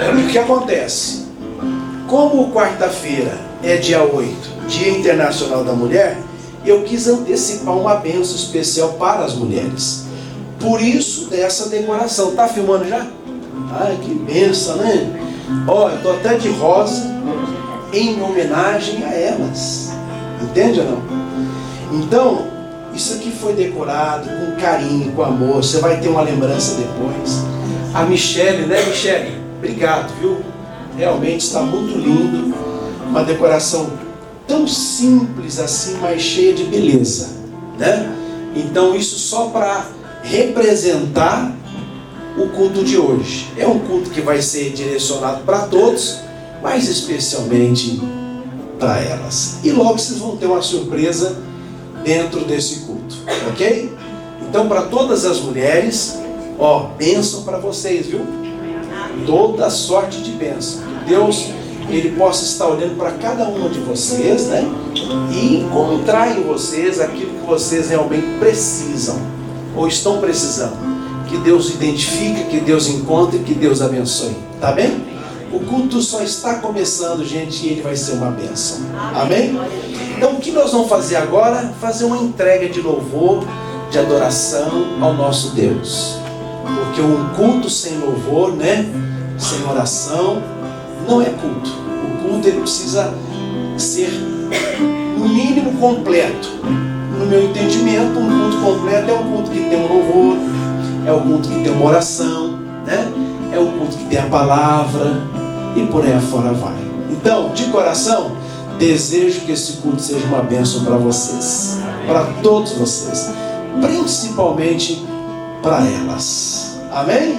O que acontece? Como quarta-feira é dia 8, Dia Internacional da Mulher, eu quis antecipar uma bênção especial para as mulheres. Por isso dessa decoração. Tá filmando já? Ai, que bênção, né? Ó, eu tô até de rosa em homenagem a elas. Entende ou não? Então, isso aqui foi decorado com carinho, com amor. Você vai ter uma lembrança depois. A Michele, né, Michele? Obrigado, viu? Realmente está muito lindo. Uma decoração tão simples assim, mas cheia de beleza, né? Então isso só para representar o culto de hoje. É um culto que vai ser direcionado para todos, mas especialmente para elas. E logo vocês vão ter uma surpresa dentro desse culto, ok? Então, para todas as mulheres, ó, bênção para vocês, viu? Toda sorte de bênção. Que Deus, Ele possa estar olhando para cada uma de vocês, né? E encontrar em vocês aquilo que vocês realmente precisam ou estão precisando. Que Deus identifique, que Deus encontre, que Deus abençoe. Tá bem? O culto só está começando, gente, e ele vai ser uma bênção. Amém? Então, o que nós vamos fazer agora? Fazer uma entrega de louvor, de adoração ao nosso Deus. Porque um culto sem louvor, né? Sem oração, não é culto. O culto, ele precisa ser, no mínimo, completo. No meu entendimento, um culto completo é um culto que tem um louvor, é um culto que tem uma oração, né? É um culto que tem a palavra, e por aí afora vai. Então, de coração, desejo que esse culto seja uma bênção para vocês, para todos vocês, principalmente para elas. Amém?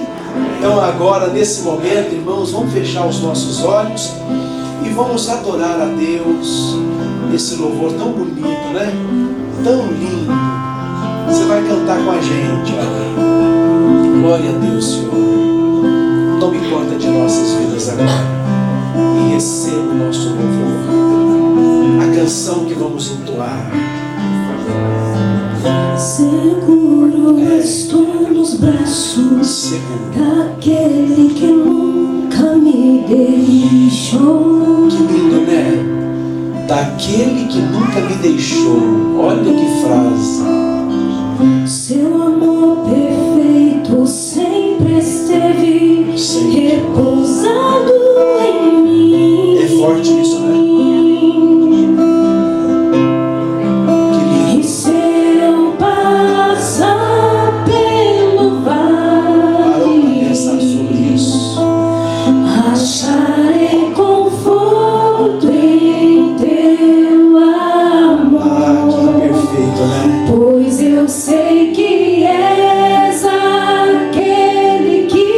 Então agora, nesse momento, irmãos, vamos fechar os nossos olhos e vamos adorar a Deus nesse louvor tão bonito, né? Tão lindo. Você vai cantar com a gente. Glória a Deus, Senhor. Tome conta de nossas vidas agora e receba o nosso louvor, a canção que vamos entoar. Seguro estou nos braços daquele que nunca me deixou. Que lindo, né? Daquele que nunca me deixou. Olha que frase. Seu amor perfeito sempre esteve repousado em mim. É forte isso, né? Que lindo. E se eu passar pelo vale, Parou para pensar sobre isso. acharei conforto em teu amor. Ah, que perfeito, né? Pois eu sei que és aquele que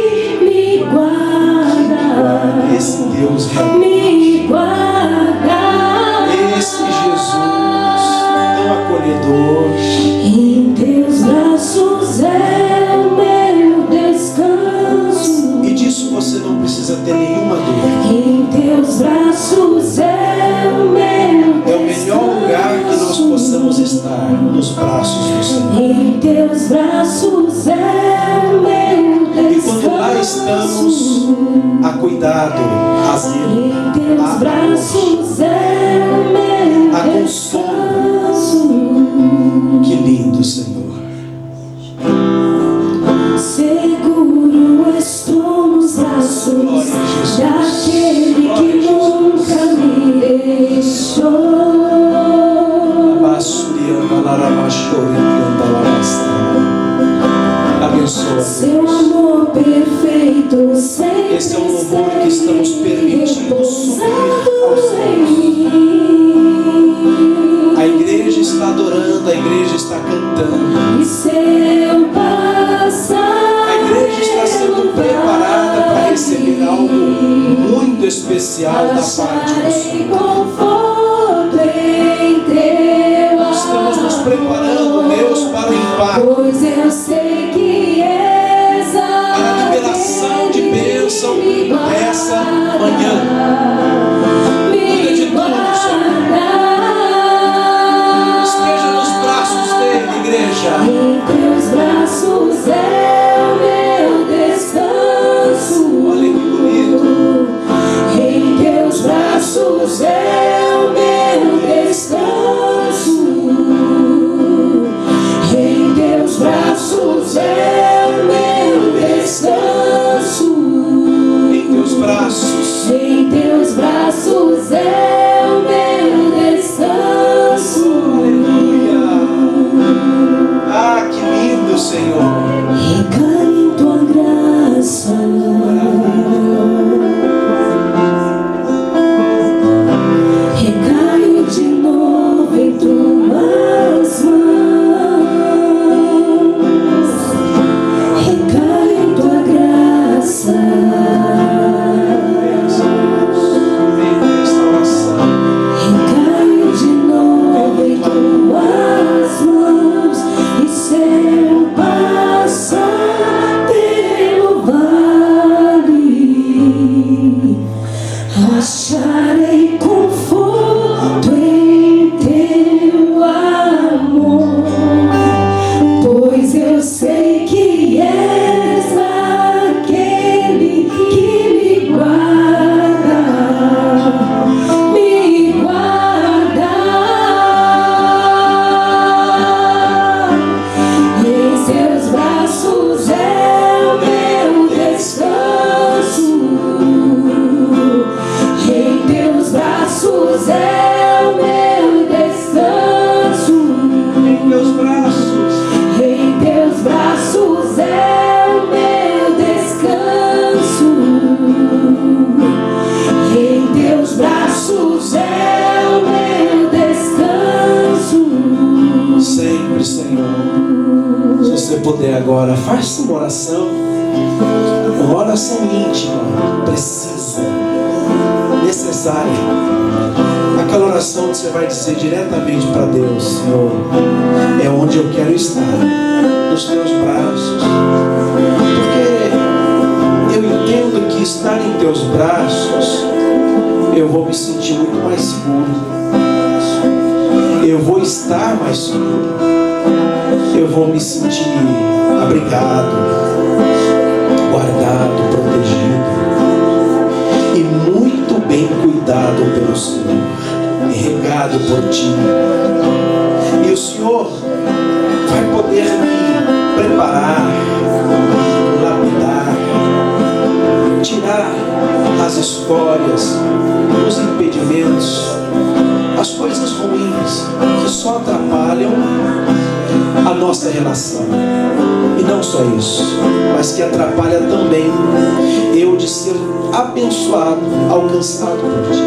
me guarda. Esse Deus realmente. Me guarda. Esse Jesus tão acolhedor. Em teus braços é o meu descanso. E disso você não precisa ter nenhuma dúvida. Em teus braços é o meu descanso. É o melhor lugar que nós possamos estar, nos braços do Senhor. Em teus braços é o meu descanso. E quando lá estamos, a cuidado, a zelo, Em teus a braços é o meu a consolo. descanso. Que lindo, Senhor. Seguro estou nos braços Glória a Jesus. daquele Glória a que Jesus. nunca me deixou. Abençoa. Seu amor perfeito sempre Esse é um louvor que estamos permitindo subir ao repousado em céu. mim. A igreja está adorando, a igreja está cantando. E se eu passar A igreja está sendo preparada para receber algo muito especial da parte do acharei Senhor. conforto em teu amor. Estamos nos preparando, Deus, para o impacto, Pois eu sei que és para a liberação de bênção nessa manhã. Cuida de tudo, Senhor. Esteja nos braços dele, igreja. Em teus braços é o meu descanso. Olha que bonito. agora, faça uma oração íntima, precisa, necessária. Aquela oração que você vai dizer diretamente para Deus: Senhor, é onde eu quero estar, nos teus braços, porque eu entendo que estar em teus braços, eu vou me sentir muito mais seguro, eu vou estar mais seguro, eu vou me sentir abrigado, guardado, protegido e muito bem cuidado pelo Senhor, regado por Ti. E o Senhor vai poder me preparar, lapidar, tirar as histórias, os impedimentos, as coisas ruins que só atrapalham a nossa relação. E não só isso, mas que atrapalha também eu de ser abençoado, alcançado por Ti.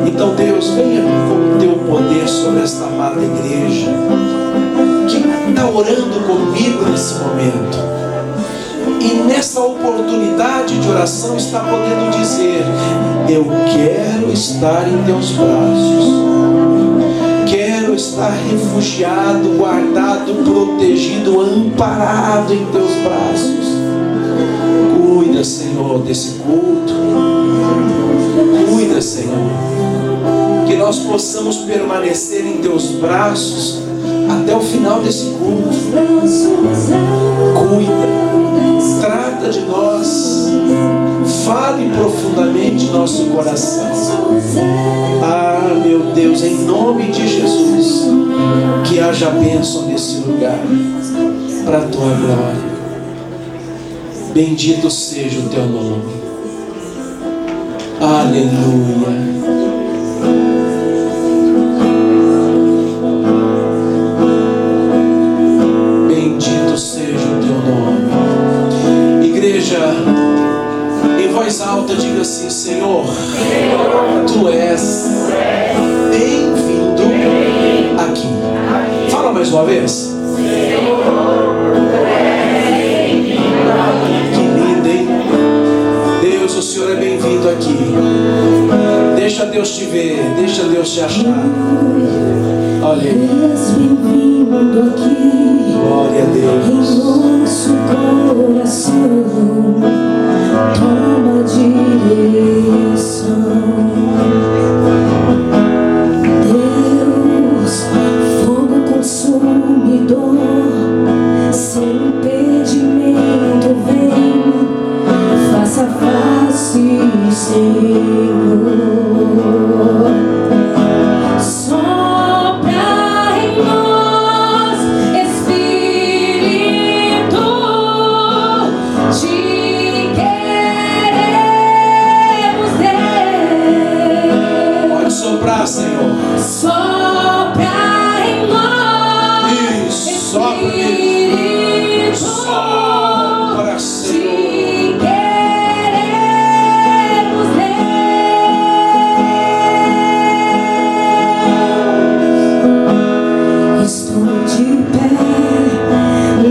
Então, Deus, venha com o Teu poder sobre esta amada igreja que está orando comigo nesse momento, e nessa oportunidade de oração está podendo dizer: eu quero estar em Teus braços, quero estar refugiado, guardado, protegido, amparado em Teus braços. Cuida, Senhor, desse culto. Cuida, Senhor, que nós possamos permanecer em Teus braços até o final desse culto. Cuida, trata de nós, fale profundamente nosso coração. Ah, meu Deus, em nome de Jesus, que haja bênção nesse lugar, para a Tua glória. Bendito seja o Teu nome. Aleluia. Bendito seja o Teu nome. Igreja, em voz alta diga assim: Senhor, Tu és bem-vindo aqui. Fala mais uma vez. Que lindo, hein? Deus, o Senhor é bem-vindo aqui. Deixa Deus te ver, deixa Deus te achar. Olha aí. Glória a Deus. Em nosso coração, toma direção. Deus, fogo consumidor, sem impedimento vem, face a face, Senhor. Sopra em nós, Espírito, te queremos, Deus. Pode soprar, Senhor. Sopra em nós, Isso, sopra, Espírito, sopra, Senhor. te queremos, Deus. Estou de pé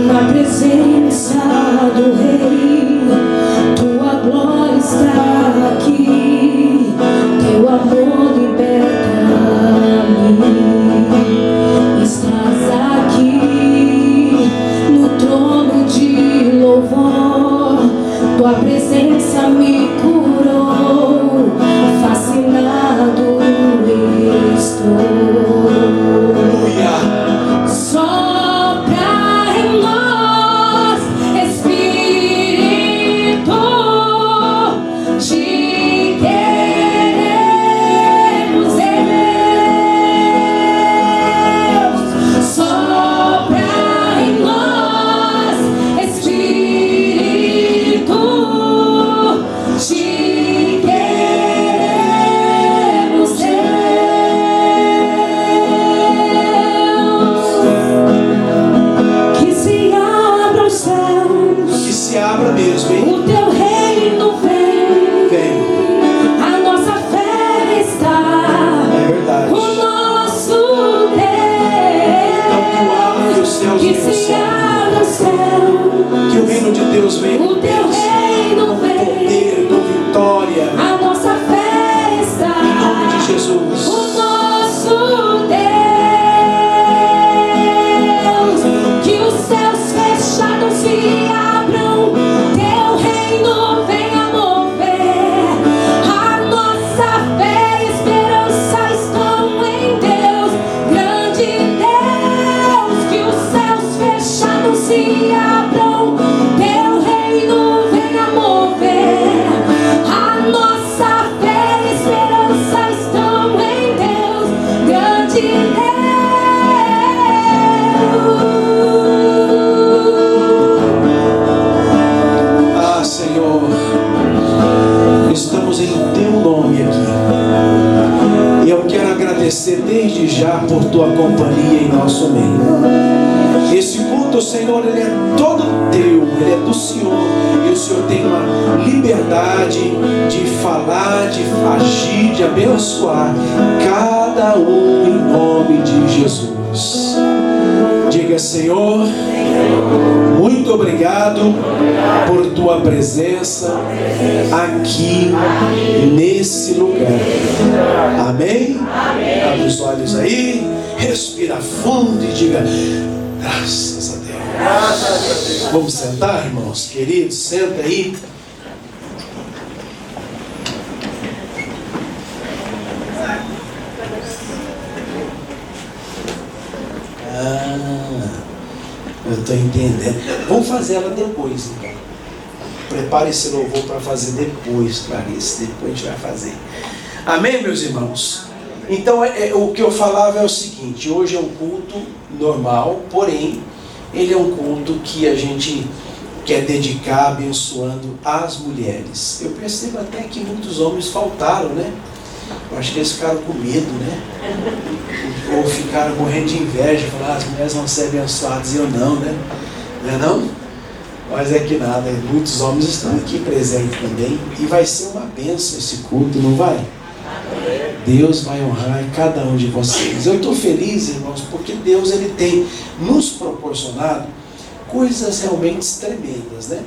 na presença do Rei, Tua glória está aqui, Teu amor liberta-me. Estás aqui no trono de louvor, Tua presença me curou, fascinado estou. Aleluia. Sopra em nós, Espírito, te queremos, Deus. Sopra em nós, Espírito, te agradecer desde já por tua companhia em nosso meio. Esse culto, Senhor, ele é todo teu, ele é do Senhor. E o Senhor tem uma liberdade de falar, de agir, de abençoar cada um em nome de Jesus. Diga, Senhor, muito obrigado por tua presença aqui nesse lugar. Amém? Abre os olhos aí, respira fundo e diga: graças a Deus. Vamos sentar, irmãos queridos, senta aí. Eu estou entendendo. Vamos fazer ela depois, então. Prepare esse louvor para fazer depois, Clarice. Depois a gente vai fazer. Amém, meus irmãos? Então, o que eu falava é o seguinte: hoje é um culto normal, porém, ele é um culto que a gente quer dedicar abençoando as mulheres. Eu percebo até que muitos homens faltaram, né? Eu acho que eles ficaram com medo, né? Ou ficaram morrendo de inveja, falaram: as mulheres vão ser abençoadas, e eu não, né? Não é não? Mas é que nada, muitos homens estão aqui presentes também, e vai ser uma bênção esse culto, não vai? Deus vai honrar cada um de vocês. Eu estou feliz, irmãos, porque Deus ele tem nos proporcionado coisas realmente tremendas, né?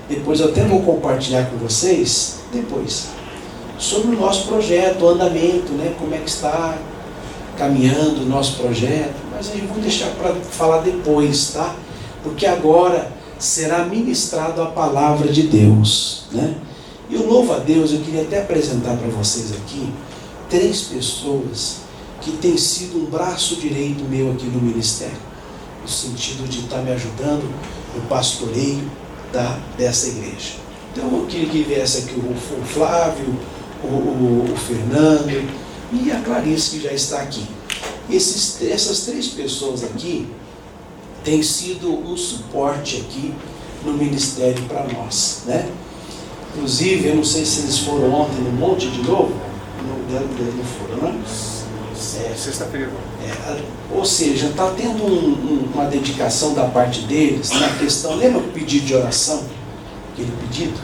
Depois eu até vou compartilhar com vocês, depois, sobre o nosso projeto, o andamento, né? Como é que está caminhando o nosso projeto. Mas eu vou deixar para falar depois, tá? Porque agora será ministrado a palavra de Deus, né? E eu louvo a Deus. Eu queria até apresentar para vocês aqui 3 pessoas que têm sido um braço direito meu aqui no ministério, no sentido de estar me ajudando no pastoreio dessa igreja. Então eu queria que viesse aqui o Flávio, o Fernando e a Clarice, que já está aqui. Essas 3 pessoas aqui têm sido um suporte aqui no ministério para nós, né? Inclusive, eu não sei se eles foram ontem no monte de novo. Não foram, né? Sexta-feira. Ou seja, está tendo uma dedicação da parte deles na questão. Lembra o pedido de oração? Aquele pedido?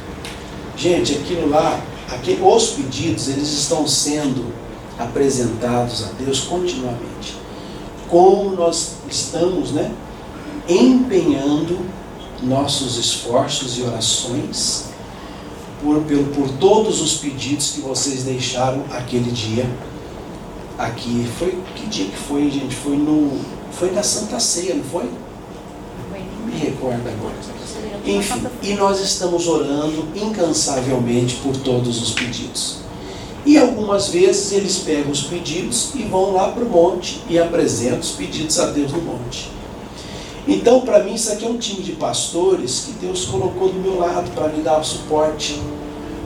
Gente, aquilo lá, os pedidos, eles estão sendo apresentados a Deus continuamente. Como nós estamos, né, empenhando nossos esforços e orações por todos os pedidos que vocês deixaram aquele dia aqui. Que dia que foi, gente? Foi na Santa Ceia, não foi? Me recordo agora. Enfim, e nós estamos orando incansavelmente por todos os pedidos. E algumas vezes eles pegam os pedidos e vão lá para o monte e apresentam os pedidos a Deus no monte. Então, para mim, isso aqui é um time de pastores que Deus colocou do meu lado para me dar suporte.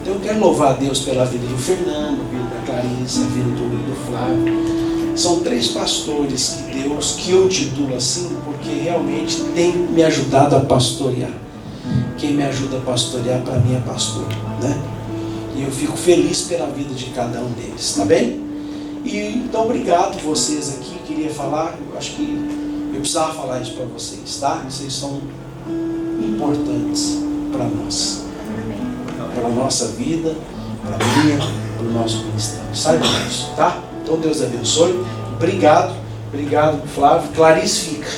Então, eu quero louvar a Deus pela vida do Fernando, a vida da Clarice, a vida do Flávio. São 3 pastores que Deus, que eu titulo assim, porque realmente tem me ajudado a pastorear. Quem me ajuda a pastorear, para mim, é pastor, né? E eu fico feliz pela vida de cada um deles, tá bem? E então, obrigado vocês aqui. Queria falar, eu acho que eu precisava falar isso para vocês, tá? Vocês são importantes para nós, para a nossa vida, para a minha, para o nosso ministério. Saibam disso, tá? Então Deus abençoe. Obrigado, Flávio. Clarice fica.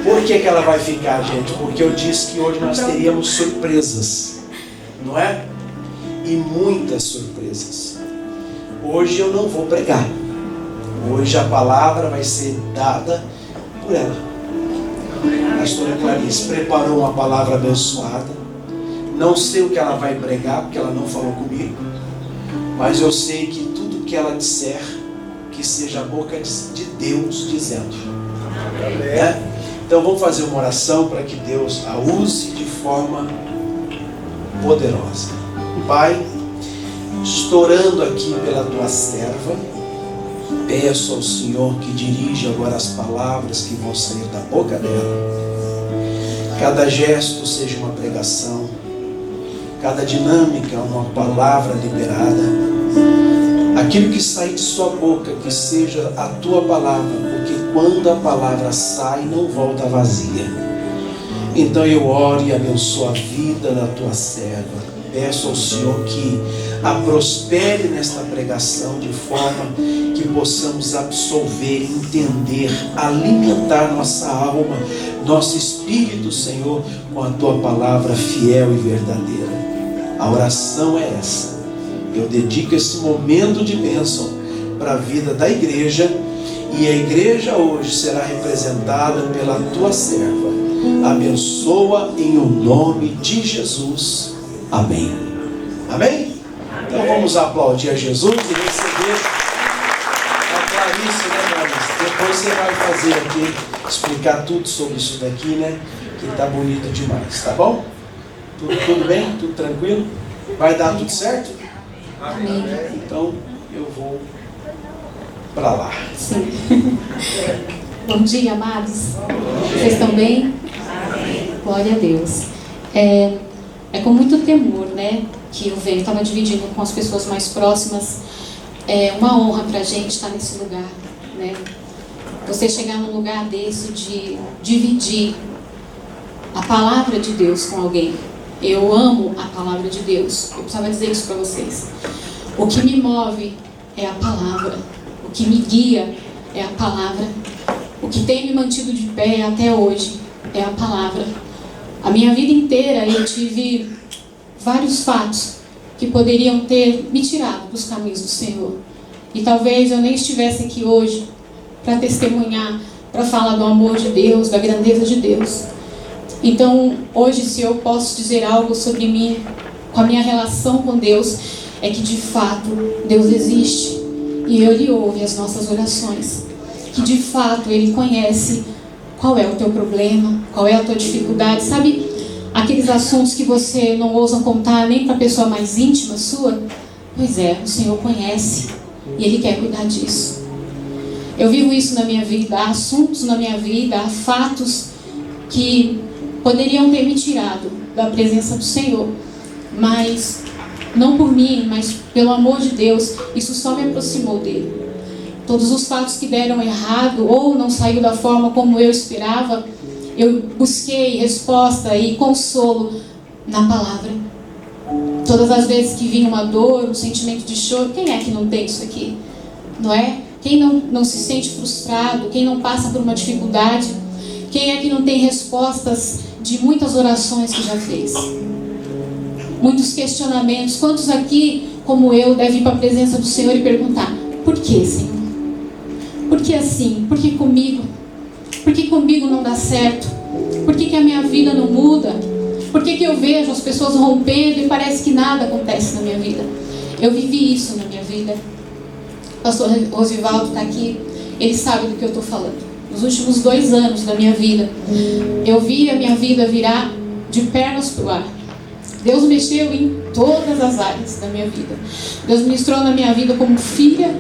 Por que ela vai ficar, gente? Porque eu disse que hoje nós teríamos surpresas, não é? E muitas surpresas. Hoje eu não vou pregar. Hoje a palavra vai ser dada por ela. A pastora Clarice preparou uma palavra abençoada. Não sei o que ela vai pregar, porque ela não falou comigo. Mas eu sei que tudo que ela disser, que seja a boca de Deus dizendo. Né? Então vamos fazer uma oração para que Deus a use de forma poderosa. Pai, estourando aqui pela tua serva, peço ao Senhor que dirija agora as palavras que vão sair da boca dela. Cada gesto seja uma pregação, cada dinâmica uma palavra liberada. aquilo que sai de sua boca, que seja a tua palavra, porque quando a palavra sai, não volta vazia. Então eu oro e abençoo a vida da tua serva. Peço ao Senhor que a prospere nesta pregação, de forma que possamos absolver, entender, alimentar nossa alma, nosso espírito, Senhor, com a tua palavra fiel e verdadeira. A oração é essa. Eu dedico esse momento de bênção para a vida da igreja, e a igreja hoje será representada pela tua serva. Abençoa em o nome de Jesus. Amém. Amém? Então vamos aplaudir a Jesus e receber a Clarice, né, Clarice? Depois você vai fazer aqui, explicar tudo sobre isso daqui, né? Que está bonito demais, tá bom? Tudo bem? Tudo tranquilo? Vai dar tudo certo? Amém. Então eu vou para lá. Sim. Bom dia, amados. Vocês estão bem? Glória a Deus. É com muito temor, né, que eu venho. Estava dividindo com as pessoas mais próximas. É uma honra para a gente estar nesse lugar, né? Você chegar num lugar desse de dividir a palavra de Deus com alguém. Eu amo a palavra de Deus. Eu precisava dizer isso para vocês. O que me move é a palavra. O que me guia é a palavra. O que tem me mantido de pé até hoje é a palavra. A minha vida inteira eu tive vários fatos que poderiam ter me tirado dos caminhos do Senhor. E talvez eu nem estivesse aqui hoje para testemunhar, para falar do amor de Deus, da grandeza de Deus. Então, hoje, se eu posso dizer algo sobre mim, com a minha relação com Deus, é que de fato Deus existe e Ele ouve as nossas orações. Que de fato Ele conhece qual é o teu problema, qual é a tua dificuldade. Sabe aqueles assuntos que você não ousa contar nem para a pessoa mais íntima sua? Pois é, o Senhor conhece e Ele quer cuidar disso. Eu vivo isso na minha vida, há assuntos na minha vida, há fatos que poderiam ter me tirado da presença do Senhor, mas não por mim, mas pelo amor de Deus, isso só me aproximou dele. Todos os fatos que deram errado ou não saiu da forma como eu esperava, eu busquei resposta e consolo na palavra. Todas as vezes que vinha uma dor, um sentimento de choro, quem é que não tem isso aqui? Não é? Quem não se sente frustrado, quem não passa por uma dificuldade, quem é que não tem respostas de muitas orações que já fez? Muitos questionamentos. Quantos aqui, como eu, devem ir para a presença do Senhor e perguntar: por que, Senhor? Por que assim? Por que comigo? Por que comigo não dá certo? Por que a minha vida não muda? Por que eu vejo as pessoas rompendo e parece que nada acontece na minha vida? Eu vivi isso na minha vida. O pastor Rosivaldo está aqui, ele sabe do que eu estou falando. Nos últimos 2 anos da minha vida, eu vi a minha vida virar de pernas para o ar. Deus mexeu em todas as áreas da minha vida. Deus ministrou na minha vida como filha,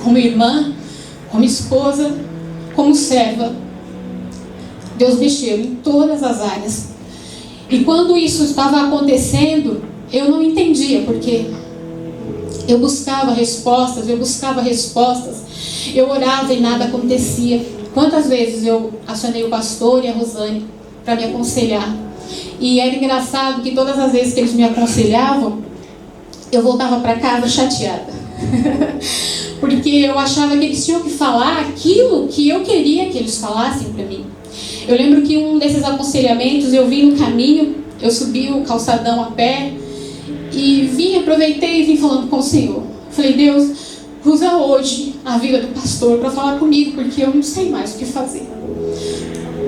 como irmã, como esposa, como serva. Deus mexeu em todas as áreas. E quando isso estava acontecendo, eu não entendia, porque eu buscava respostas, eu orava e nada acontecia. Quantas vezes eu acionei o pastor e a Rosane para me aconselhar. E era engraçado que todas as vezes que eles me aconselhavam, eu voltava para casa chateada. Porque eu achava que eles tinham que falar aquilo que eu queria que eles falassem para mim. Eu lembro que um desses aconselhamentos, eu vim no caminho, eu subi o calçadão a pé e aproveitei e vim falando com o Senhor. Falei: Deus, usa hoje a vida do pastor para falar comigo, porque eu não sei mais o que fazer.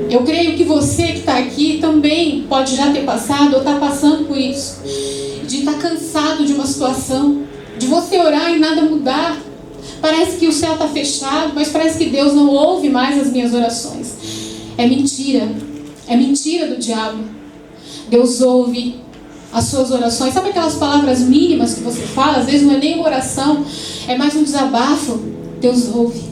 Eu creio que você que está aqui também pode já ter passado ou está passando por isso. De estar cansado de uma situação, de você orar e nada mudar. Parece que o céu está fechado, mas parece que Deus não ouve mais as minhas orações. É mentira do diabo. Deus ouve as suas orações. Sabe aquelas palavras mínimas que você fala? Às vezes não é nem uma oração, é mais um desabafo. Deus ouve.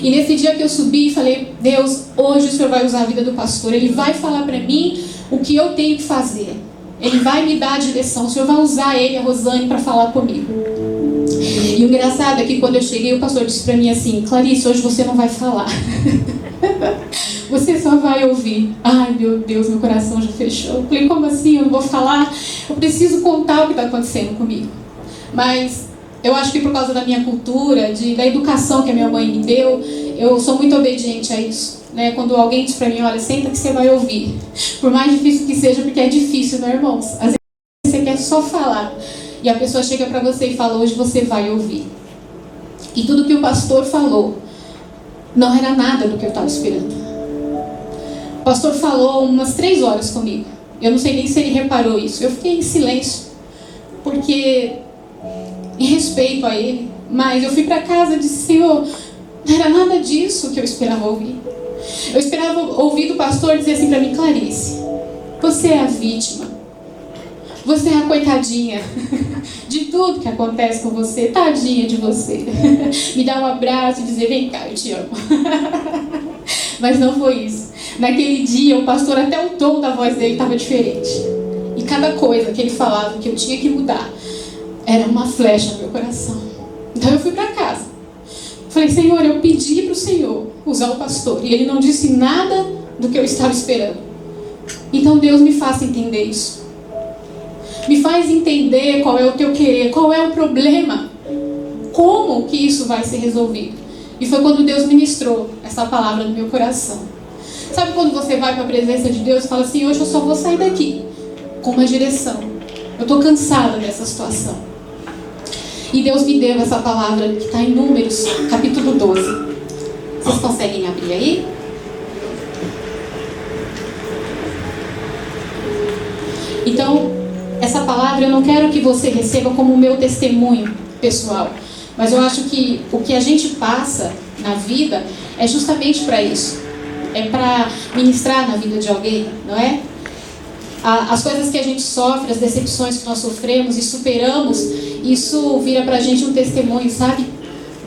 E nesse dia que eu subi e falei: Deus, hoje o Senhor vai usar a vida do pastor. Ele vai falar para mim o que eu tenho que fazer. Ele vai me dar a direção. O Senhor vai usar ele, a Rosane, para falar comigo. E o engraçado é que quando eu cheguei, o pastor disse para mim assim: Clarice, hoje você não vai falar. Você só vai ouvir. Ai, meu Deus, meu coração já fechou. Eu falei, como assim? Eu não vou falar? Eu preciso contar o que está acontecendo comigo. Mas eu acho que por causa da minha cultura, da educação que a minha mãe me deu, eu sou muito obediente a isso. Né? Quando alguém diz para mim, olha, senta que você vai ouvir. Por mais difícil que seja, porque é difícil, né, irmãos? Às vezes você quer só falar. E a pessoa chega para você e fala, hoje você vai ouvir. E tudo que o pastor falou não era nada do que eu estava esperando. O pastor falou umas 3 horas comigo. Eu não sei nem se ele reparou isso. Eu fiquei em silêncio, porque em respeito a ele. Mas eu fui para casa e disse, Senhor, não era nada disso que eu esperava ouvir. Eu esperava ouvir do pastor dizer assim para mim, Clarice, você é a vítima. Você é a coitadinha de tudo que acontece com você. Tadinha de você. Me dar um abraço e dizer, vem cá, eu te amo. Mas não foi isso. Naquele dia, o pastor, até o tom da voz dele estava diferente. E cada coisa que ele falava que eu tinha que mudar era uma flecha no meu coração. Então eu fui para casa. Falei, Senhor, eu pedi para o Senhor usar o pastor. E ele não disse nada do que eu estava esperando. Então Deus me faça entender isso. Me faz entender qual é o teu querer, qual é o problema. Como que isso vai ser resolvido. E foi quando Deus ministrou essa palavra no meu coração. Sabe quando você vai para a presença de Deus e fala assim, hoje eu só vou sair daqui com uma direção. Eu estou cansada dessa situação. E Deus me deu essa palavra que está em Números, capítulo 12. Vocês conseguem abrir aí? Então, essa palavra eu não quero que você receba como o meu testemunho pessoal. Mas eu acho que o que a gente passa na vida é justamente para isso. É para ministrar na vida de alguém, não é? As coisas que a gente sofre, as decepções que nós sofremos e superamos, isso vira pra gente um testemunho, sabe?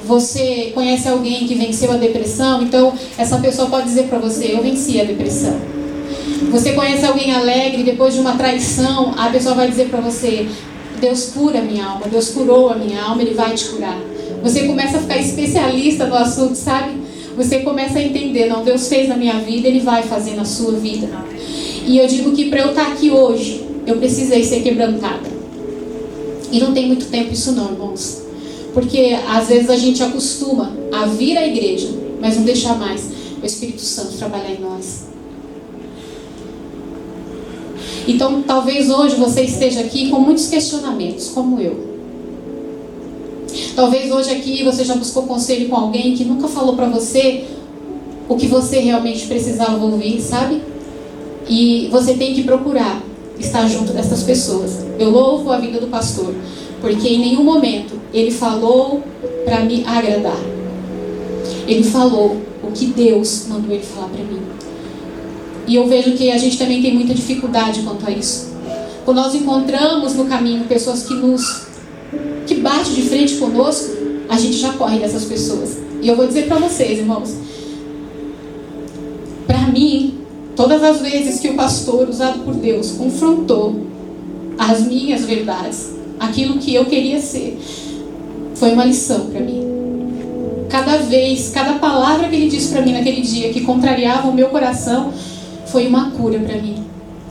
Você conhece alguém que venceu a depressão, então essa pessoa pode dizer pra você, eu venci a depressão. Você conhece alguém alegre, depois de uma traição, a pessoa vai dizer pra você, Deus cura a minha alma, Deus curou a minha alma, Ele vai te curar. Você começa a ficar especialista no assunto, sabe? Você começa a entender, não, Deus fez na minha vida, Ele vai fazer na sua vida. E eu digo que para eu estar aqui hoje, eu precisei ser quebrantada. E não tem muito tempo isso não, irmãos. Porque às vezes a gente acostuma a vir à igreja, mas não deixar mais o Espírito Santo trabalhar em nós. Então talvez hoje você esteja aqui com muitos questionamentos, como eu. Talvez hoje aqui você já buscou conselho com alguém que nunca falou para você o que você realmente precisava ouvir, sabe? E você tem que procurar estar junto dessas pessoas. Eu louvo a vida do pastor, porque em nenhum momento ele falou para me agradar. Ele falou o que Deus mandou ele falar para mim. E eu vejo que a gente também tem muita dificuldade quanto a isso. Quando nós encontramos no caminho pessoas que batem de frente conosco, a gente já corre dessas pessoas. E eu vou dizer para vocês, irmãos, para mim, todas as vezes que o pastor, usado por Deus, confrontou as minhas verdades, aquilo que eu queria ser, foi uma lição para mim. Cada vez, cada palavra que ele disse para mim naquele dia, que contrariava o meu coração, foi uma cura para mim.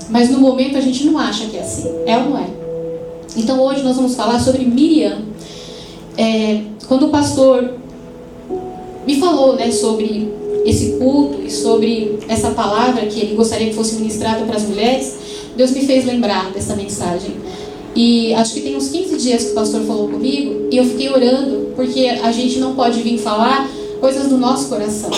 Mas no momento a gente não acha que é assim. É ou não é? Então hoje nós vamos falar sobre Miriam. Quando o pastor me falou, né, sobre esse culto e sobre essa palavra que ele gostaria que fosse ministrada para as mulheres, Deus me fez lembrar dessa mensagem. E acho que tem uns 15 dias que o pastor falou comigo, e eu fiquei orando, porque a gente não pode vir falar coisas do nosso coração.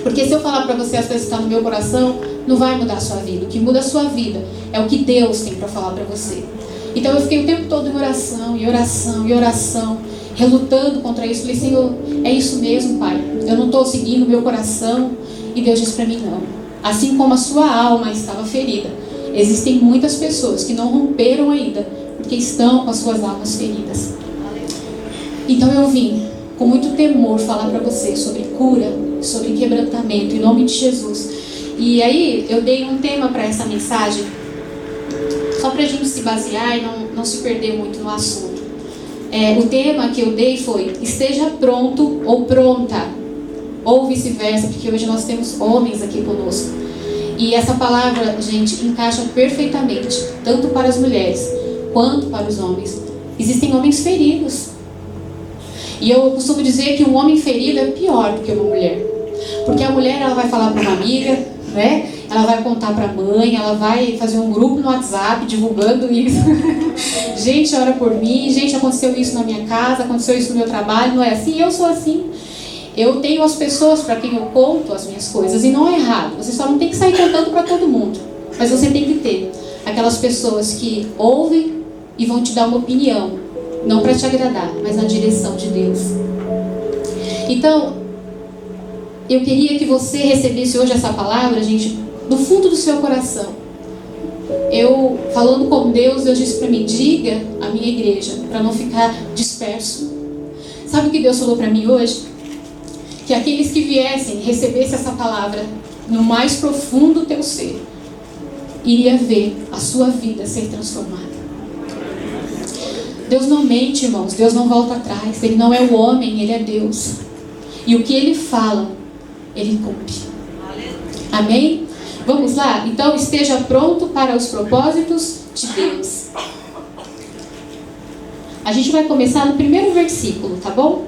Porque se eu falar para você as coisas que estão no meu coração, não vai mudar a sua vida. O que muda a sua vida é o que Deus tem para falar para você. Então eu fiquei o tempo todo em oração, e oração, e oração, relutando contra isso. Falei, Senhor, é isso mesmo, Pai. Eu não estou seguindo o meu coração. E Deus disse para mim, não. Assim como a sua alma estava ferida, existem muitas pessoas que não romperam ainda, porque estão com as suas almas feridas. Então eu vim com muito temor falar para você sobre cura, sobre quebrantamento, em nome de Jesus. E aí eu dei um tema para essa mensagem, só para a gente se basear e não se perder muito no assunto. o tema que eu dei foi: esteja pronto ou pronta, ou vice-versa, porque hoje nós temos homens aqui conosco. E essa palavra, gente, encaixa perfeitamente, tanto para as mulheres quanto para os homens. Existem homens feridos. E eu costumo dizer que um homem ferido é pior do que uma mulher. Porque a mulher, ela vai falar para uma amiga, né? Ela vai contar para a mãe, ela vai fazer um grupo no WhatsApp divulgando isso. Gente, ora por mim, gente, aconteceu isso na minha casa, aconteceu isso no meu trabalho, não é assim? Eu sou assim. Eu tenho as pessoas para quem eu conto as minhas coisas, e não é errado. Você só não tem que sair contando para todo mundo. Mas você tem que ter aquelas pessoas que ouvem e vão te dar uma opinião. Não para te agradar, mas na direção de Deus. Então, eu queria que você recebesse hoje essa palavra, gente, do fundo do seu coração. Eu, falando com Deus, Deus disse para mim: diga à minha igreja, para não ficar disperso. Sabe o que Deus falou para mim hoje? Que aqueles que viessem, recebessem essa palavra no mais profundo do teu ser, iria ver a sua vida ser transformada. Deus não mente, irmãos. Deus não volta atrás. Ele não é o homem, Ele é Deus. E o que Ele fala, Ele cumpre. Amém? Vamos lá? Então, esteja pronto para os propósitos de Deus. A gente vai começar no primeiro versículo, tá bom?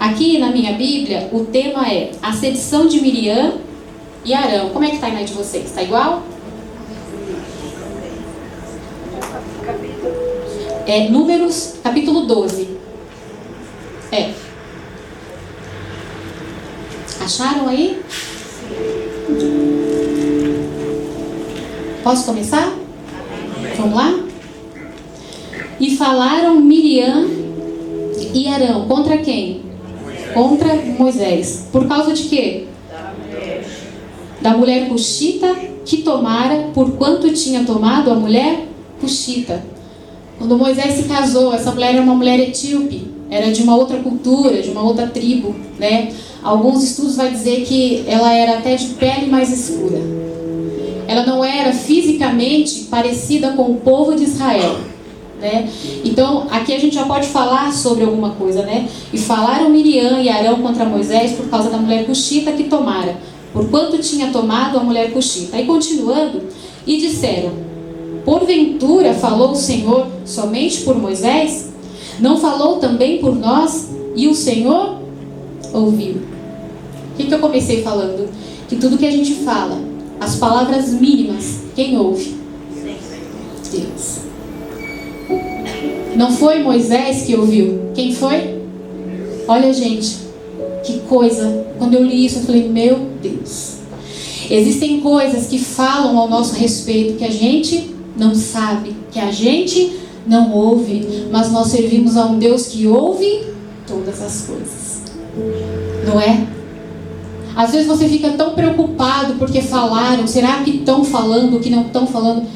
Aqui na minha Bíblia, o tema é a sedição de Miriam e Arão. Como é que está aí na de vocês? Está igual? Números, capítulo 12. Acharam aí? Posso começar? Vamos lá? E falaram Miriam e Arão contra quem? Contra Moisés. Por causa de quê? Da mulher cuxita que tomara, por quanto tinha tomado a mulher cuxita. Quando Moisés se casou, essa mulher era uma mulher etíope, era de uma outra cultura, de uma outra tribo, né? Alguns estudos vão dizer que ela era até de pele mais escura. Ela não era fisicamente parecida com o povo de Israel, né? Então, aqui a gente já pode falar sobre alguma coisa, né? E falaram Miriam e Arão contra Moisés por causa da mulher cuxita que tomara, por quanto tinha tomado a mulher cuxita. Aí continuando, e disseram: porventura falou o Senhor somente por Moisés? Não falou também por nós? E o Senhor ouviu. O que eu comecei falando? Que tudo que a gente fala, as palavras mínimas, quem ouve? Deus. Não foi Moisés que ouviu. Quem foi? Olha, gente, que coisa. Quando eu li isso, eu falei: meu Deus. Existem coisas que falam ao nosso respeito que a gente não sabe, que a gente não ouve, mas nós servimos a um Deus que ouve todas as coisas. Não é? Às vezes você fica tão preocupado porque falaram, será que estão falando o que não estão falando?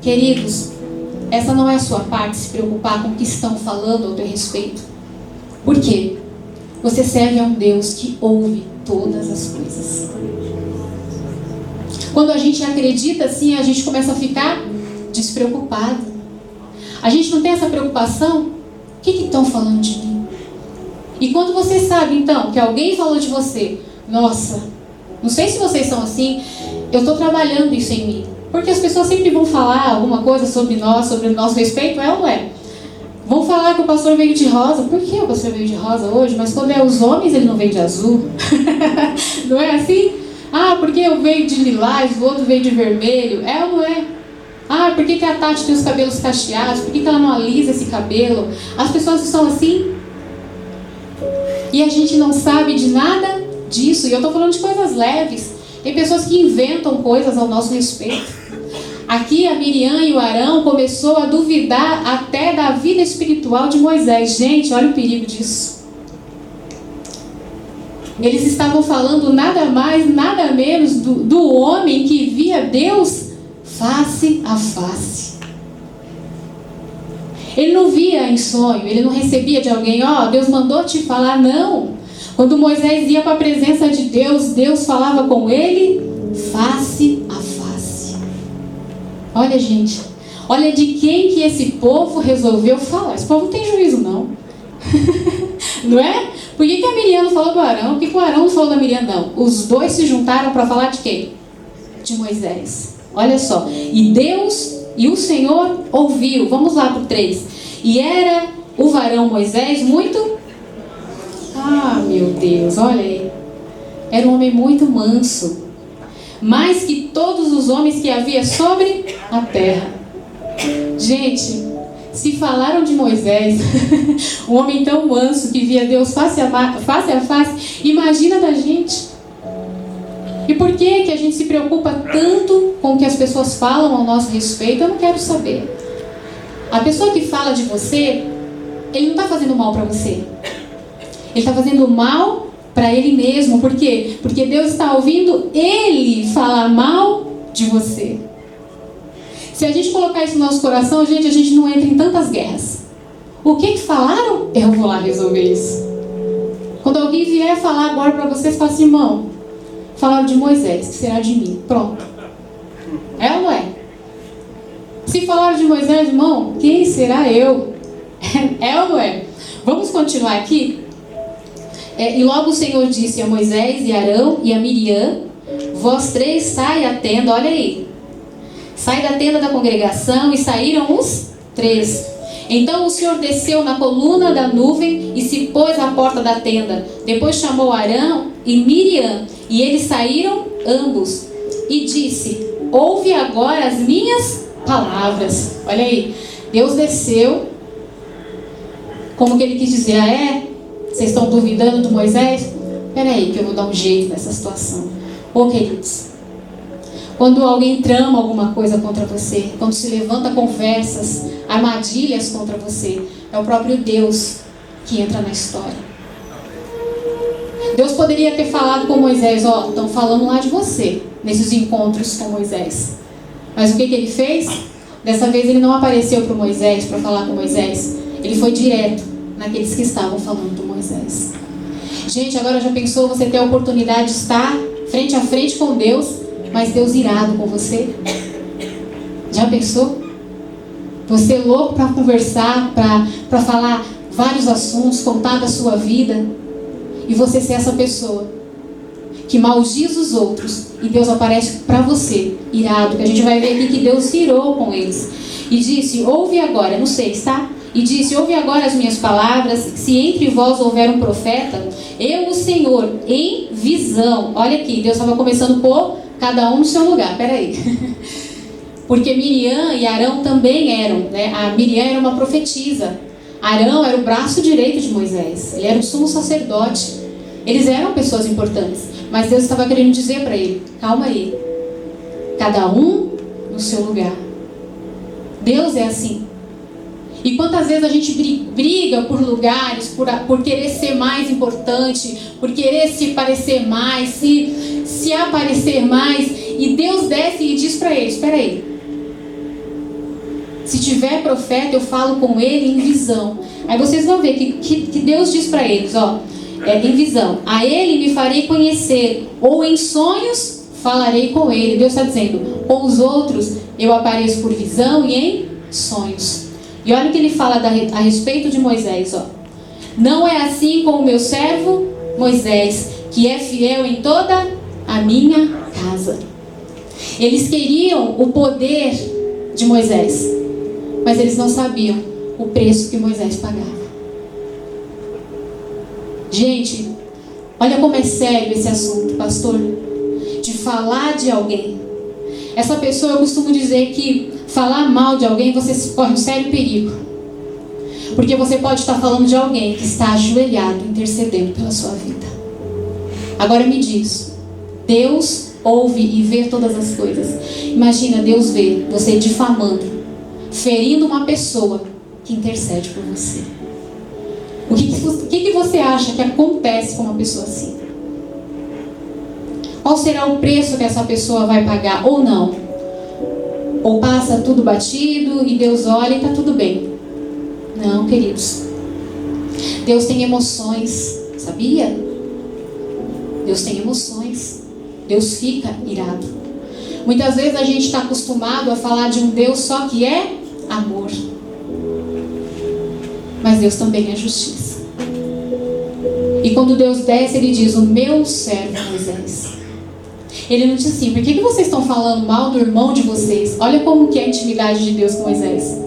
Queridos, essa não é a sua parte, se preocupar com o que estão falando ao teu respeito. Por quê? Você serve a um Deus que ouve todas as coisas. Quando a gente acredita assim, a gente começa a ficar despreocupado. A gente não tem essa preocupação. O que estão falando de mim? E quando você sabe então que alguém falou de você: nossa, não sei se vocês são assim, eu estou trabalhando isso em mim. Porque as pessoas sempre vão falar alguma coisa sobre nós, sobre o nosso respeito, é ou não é? Vão falar que o pastor veio de rosa. Por que o pastor veio de rosa hoje? Mas quando é os homens, ele não vem de azul. Não é assim? Ah, porque eu veio de lilás, o outro veio de vermelho. É ou não é? Ah, por que a Tati tem os cabelos cacheados? Por que ela não alisa esse cabelo? As pessoas são assim. E a gente não sabe de nada disso. E eu estou falando de coisas leves. Tem pessoas que inventam coisas ao nosso respeito. Aqui a Miriam e o Arão começou a duvidar até da vida espiritual de Moisés. Gente, olha o perigo disso. Eles estavam falando nada mais, nada menos do homem que via Deus face a face. Ele não via em sonho, ele não recebia de alguém: ó, Deus mandou te falar, não. Quando Moisés ia para a presença de Deus, Deus falava com ele face a face. Olha, gente, Olha de quem que esse povo resolveu falar. Esse povo não tem juízo, não. Não é? Por que a Miriam não falou do Arão? Por que o Arão não falou da Miriam, não? Os dois se juntaram para falar de quem? De Moisés. Olha só. E Deus e o Senhor ouviu. Vamos lá para o 3. E era o varão Moisés muito... Ah, meu Deus, olha aí. Era um homem muito manso. Mais que todos os homens que havia sobre a terra. Gente, se falaram de Moisés, um homem tão manso que via Deus face a face, imagina da gente. E por que a gente se preocupa tanto com o que as pessoas falam ao nosso respeito? Eu não quero saber. A pessoa que fala de você, ele não está fazendo mal para você. Ele está fazendo mal para ele mesmo. Por quê? Porque Deus está ouvindo ele falar mal de você. Se a gente colocar isso no nosso coração, gente, a gente não entra em tantas guerras. O que falaram? Eu vou lá resolver isso. Quando alguém vier falar agora para vocês, fala assim, irmão, falaram de Moisés, que será de mim. Pronto. É ou não é? Se falaram de Moisés, irmão, quem será eu? É ou não é? Vamos continuar aqui? E logo o Senhor disse a Moisés e a Arão e a Miriam, vós três sai à tenda, olha aí. Sai da tenda da congregação, e saíram os 3. Então o Senhor desceu na coluna da nuvem e se pôs à porta da tenda. Depois chamou Arão e Miriam, e eles saíram ambos. E disse, ouve agora as minhas palavras. Olha aí, Deus desceu, como que ele quis dizer, vocês estão duvidando do Moisés? Espera aí que eu vou dar um jeito nessa situação. Queridos, quando alguém trama alguma coisa contra você, quando se levanta conversas, armadilhas contra você, é o próprio Deus que entra na história. Deus poderia ter falado com Moisés, estão falando lá de você, nesses encontros com Moisés. Mas o que ele fez? Dessa vez ele não apareceu para Moisés, para falar com Moisés. Ele foi direto naqueles que estavam falando do Moisés. Gente, agora já pensou você ter a oportunidade de estar frente a frente com Deus, mas Deus irado com você? Já pensou? Você louco para conversar, para falar vários assuntos, contar da sua vida, e você ser essa pessoa que maldiz os outros, e Deus aparece para você, irado, que a gente vai ver aqui que Deus irou com eles. E disse, ouve agora, no 6, tá? E disse, ouve agora as minhas palavras, se entre vós houver um profeta, eu, o Senhor, em visão. Olha aqui, Deus estava começando por cada um no seu lugar, peraí. Porque Miriam e Arão também eram, né? A Miriam era uma profetisa. Arão era o braço direito de Moisés. Ele era o sumo sacerdote. Eles eram pessoas importantes. Mas Deus estava querendo dizer para ele, calma aí. Cada um no seu lugar. Deus é assim. E quantas vezes a gente briga por lugares, por querer ser mais importante, por querer se parecer mais, se aparecer mais, e Deus desce e diz para eles, espera aí, se tiver profeta eu falo com ele em visão. Aí vocês vão ver que Deus diz para eles, em visão, a ele me farei conhecer, ou em sonhos falarei com ele. Deus está dizendo, com os outros eu apareço por visão e em sonhos. E olha o que ele fala a respeito de Moisés, não é assim com o meu servo Moisés, que é fiel em toda a minha casa. Eles queriam o poder de Moisés, mas eles não sabiam o preço que Moisés pagava. Gente, olha como é sério esse assunto, pastor, de falar de alguém. Essa pessoa, eu costumo dizer que falar mal de alguém, você corre um sério perigo. Porque você pode estar falando de alguém que está ajoelhado, intercedendo pela sua vida. Agora me diz, Deus ouve e vê todas as coisas. Imagina Deus ver você difamando, ferindo uma pessoa que intercede por você. O que você acha que acontece com uma pessoa assim? Qual será o preço que essa pessoa vai pagar ou não? Ou passa tudo batido e Deus olha e está tudo bem? Não, queridos. Deus tem emoções, sabia? Deus tem emoções. Deus fica irado. Muitas vezes a gente está acostumado a falar de um Deus só que é amor. Mas Deus também é justiça. E quando Deus desce, Ele diz: o meu servo Moisés. Ele não disse assim: por que vocês estão falando mal do irmão de vocês? Olha como que é a intimidade de Deus com Moisés.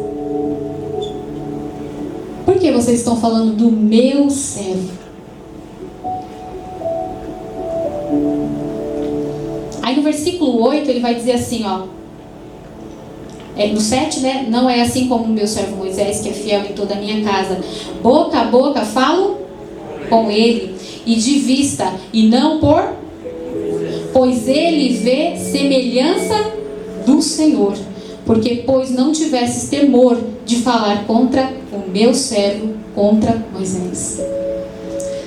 Por que vocês estão falando do meu servo? Aí no versículo 8 ele vai dizer assim, ó. No 7, né? Não é assim como o meu servo Moisés, que é fiel em toda a minha casa. Boca a boca falo com ele, e de vista, e não por... Pois ele vê semelhança do Senhor. Porque, pois não tivesses temor de falar contra o meu servo, contra Moisés.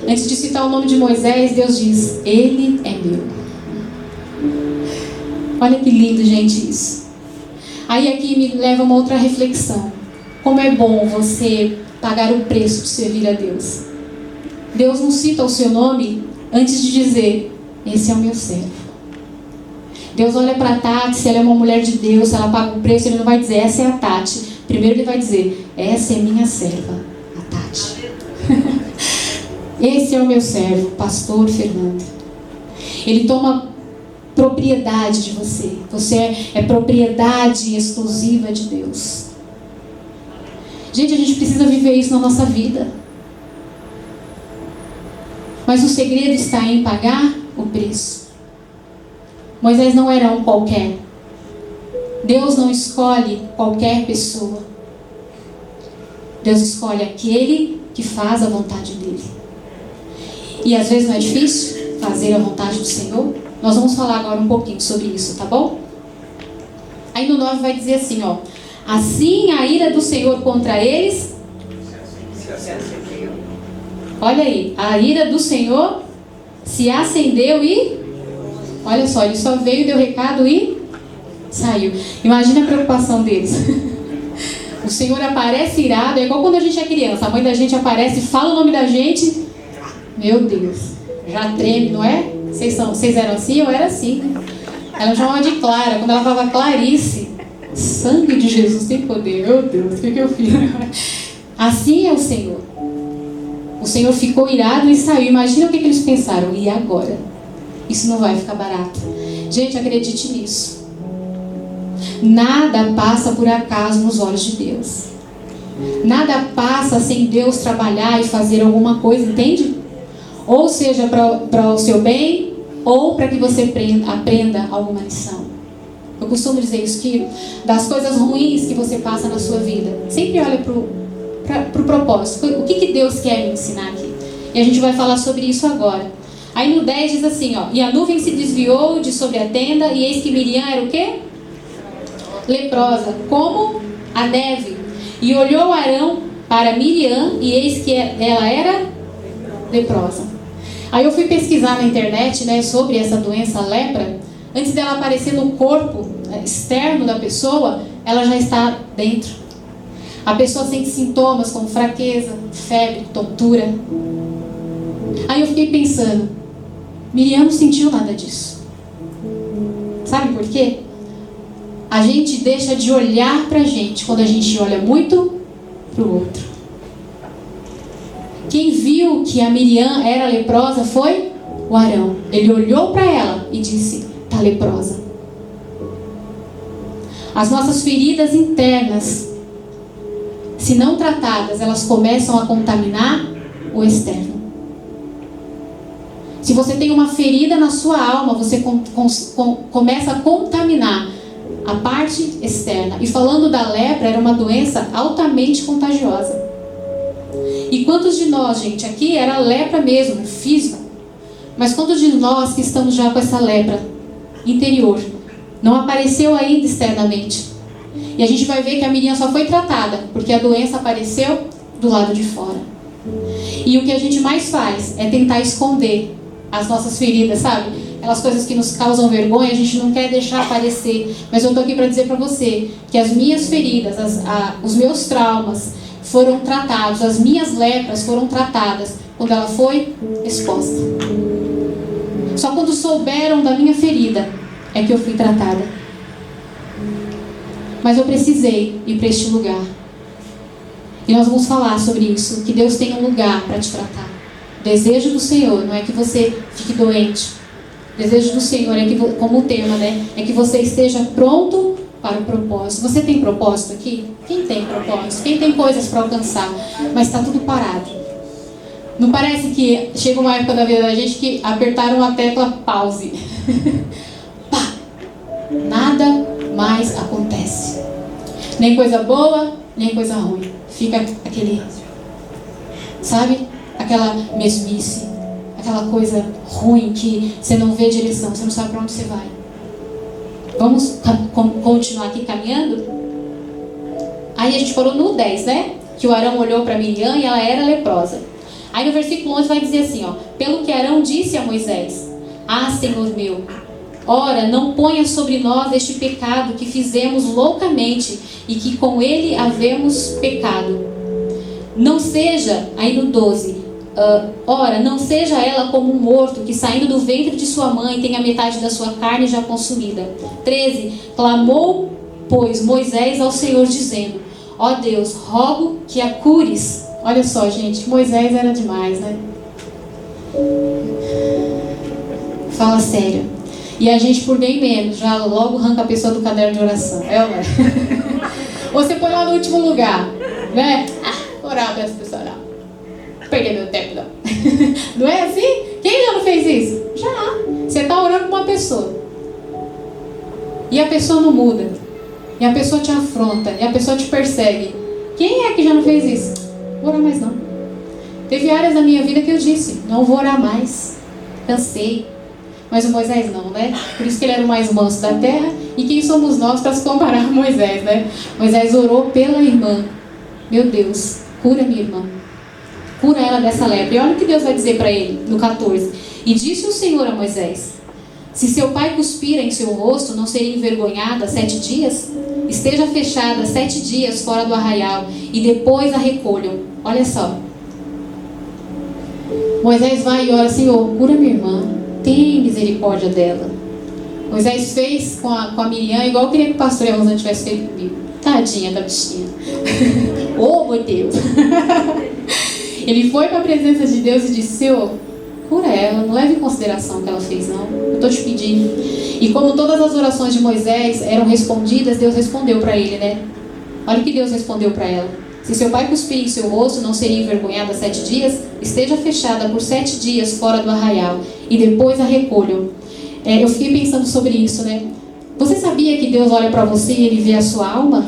Antes de citar o nome de Moisés, Deus diz: ele é meu. Olha que lindo, gente, isso. Aí aqui me leva a uma outra reflexão. Como é bom você pagar o preço de servir a Deus. Deus não cita o seu nome antes de dizer: esse é o meu servo. Deus olha para a Tati, se ela é uma mulher de Deus, se ela paga o preço, Ele não vai dizer: essa é a Tati. Primeiro Ele vai dizer: essa é minha serva, a Tati. Esse é o meu servo, pastor Fernando. Ele toma propriedade de você. Você é propriedade exclusiva de Deus. Gente, a gente precisa viver isso na nossa vida. Mas o segredo está em pagar o preço. Moisés não era um qualquer. Deus não escolhe qualquer pessoa. Deus escolhe aquele que faz a vontade dele. E às vezes não é difícil fazer a vontade do Senhor. Nós vamos falar agora um pouquinho sobre isso, tá bom? Aí no 9 vai dizer assim, ó: assim a ira do Senhor contra eles... Olha aí, a ira do Senhor se acendeu e... Olha só, ele só veio, deu recado e saiu. Imagina a preocupação deles. O Senhor aparece irado, é igual quando a gente é criança. A mãe da gente aparece e fala o nome da gente. Meu Deus, já treme, não é? Vocês eram assim? Eu era assim, né? Ela chamava de Clara. Quando ela falava Clarice, sangue de Jesus tem poder. Meu Deus, o que eu fiz? Assim é o Senhor. O Senhor ficou irado e saiu. Imagina o que eles pensaram. E agora? Isso não vai ficar barato. Gente, acredite nisso. Nada passa por acaso nos olhos de Deus. Nada passa sem Deus trabalhar e fazer alguma coisa, entende? Ou seja, para o seu bem, ou para que você aprenda alguma lição. Eu costumo dizer isso, que das coisas ruins que você passa na sua vida, sempre olha para o propósito. O que Deus quer me ensinar aqui? E a gente vai falar sobre isso agora. Aí no 10 diz assim, ó: e a nuvem se desviou de sobre a tenda, e eis que Miriam era o quê? Leprosa, como a neve. E olhou Arão para Miriam, e eis que ela era leprosa. Aí eu fui pesquisar na internet, né, sobre essa doença, a lepra. Antes dela aparecer no corpo externo da pessoa, ela já está dentro. A pessoa sente sintomas como fraqueza, febre, tontura. Aí eu fiquei pensando, Miriam não sentiu nada disso. Sabe por quê? A gente deixa de olhar pra gente quando a gente olha muito pro outro. Quem viu que a Miriam era leprosa foi o Arão. Ele olhou para ela e disse: tá leprosa. As nossas feridas internas, se não tratadas, elas começam a contaminar o externo. Se você tem uma ferida na sua alma, você começa a contaminar a parte externa. E falando da lepra, era uma doença altamente contagiosa. E quantos de nós, gente, aqui era lepra mesmo, físico. Mas quantos de nós que estamos já com essa lepra interior? Não apareceu ainda externamente. E a gente vai ver que a Miriam só foi tratada porque a doença apareceu do lado de fora. E o que a gente mais faz é tentar esconder as nossas feridas, sabe? Aquelas coisas que nos causam vergonha, a gente não quer deixar aparecer. Mas eu estou aqui para dizer para você que as minhas feridas, os meus traumas foram tratados, as minhas lepras foram tratadas quando ela foi exposta. Só quando souberam da minha ferida é que eu fui tratada. Mas eu precisei ir para este lugar. E nós vamos falar sobre isso, que Deus tem um lugar para te tratar. O desejo do Senhor não é que você fique doente. O desejo do Senhor é que, como o tema, né? É que você esteja pronto para o propósito. Você tem propósito aqui? Quem tem propósito? Quem tem coisas para alcançar? Mas está tudo parado. Não parece que chega uma época da vida da gente que apertaram a tecla pause. Pá! Nada mais acontece. Nem coisa boa, nem coisa ruim. Fica aquele, sabe? Aquela mesmice. Aquela coisa ruim que você não vê direção, você não sabe para onde você vai. Vamos continuar aqui caminhando? Aí a gente falou no 10, né? Que o Arão olhou para Miriam e ela era leprosa. Aí no versículo 11 vai dizer assim, ó: pelo que Arão disse a Moisés: ah, Senhor meu, ora, não ponha sobre nós este pecado que fizemos loucamente e que com ele havemos pecado. Não seja, aí no 12, ora, não seja ela como um morto que saindo do ventre de sua mãe tem a metade da sua carne já consumida. 13, clamou, pois, Moisés ao Senhor dizendo: ó Deus, rogo que a cures. Olha só, gente, Moisés era demais, né? Fala sério. E a gente, por bem menos, já logo arranca a pessoa do caderno de oração. É ou não é? Ou você põe lá no último lugar, né? Orar para essa pessoa, não. Perder meu tempo, não. Não é assim? Quem já não fez isso? Já. Você está orando com uma pessoa. E a pessoa não muda. E a pessoa te afronta. E a pessoa te persegue. Quem é que já não fez isso? Não vou orar mais não. Teve áreas da minha vida que eu disse: não vou orar mais. Cansei. Mas o Moisés não, né? Por isso que ele era o mais manso da terra. E quem somos nós para se comparar a Moisés, né? Moisés orou pela irmã. Meu Deus, cura minha irmã. Cura ela dessa lepra. E olha o que Deus vai dizer para ele no 14. E disse o Senhor a Moisés: se seu pai cuspira em seu rosto, não seria envergonhada 7 dias? Esteja fechada 7 dias fora do arraial e depois a recolham. Olha só. Moisés vai e ora: Senhor, cura minha irmã. Tem misericórdia dela. Moisés fez com a Miriam igual eu queria que o pastor Elza tivesse feito comigo. Tadinha da bichinha. Oh, meu Deus. Ele foi para a presença de Deus e disse: Senhor, cura ela, não leve em consideração o que ela fez, não. Eu estou te pedindo. E como todas as orações de Moisés eram respondidas, Deus respondeu para ele, né? Olha o que Deus respondeu para ela: se seu pai cuspir em seu rosto, não seria envergonhada 7 dias? Esteja fechada por 7 dias fora do arraial e depois a recolham. Eu fiquei pensando sobre isso, né? Você sabia que Deus olha para você e Ele vê a sua alma?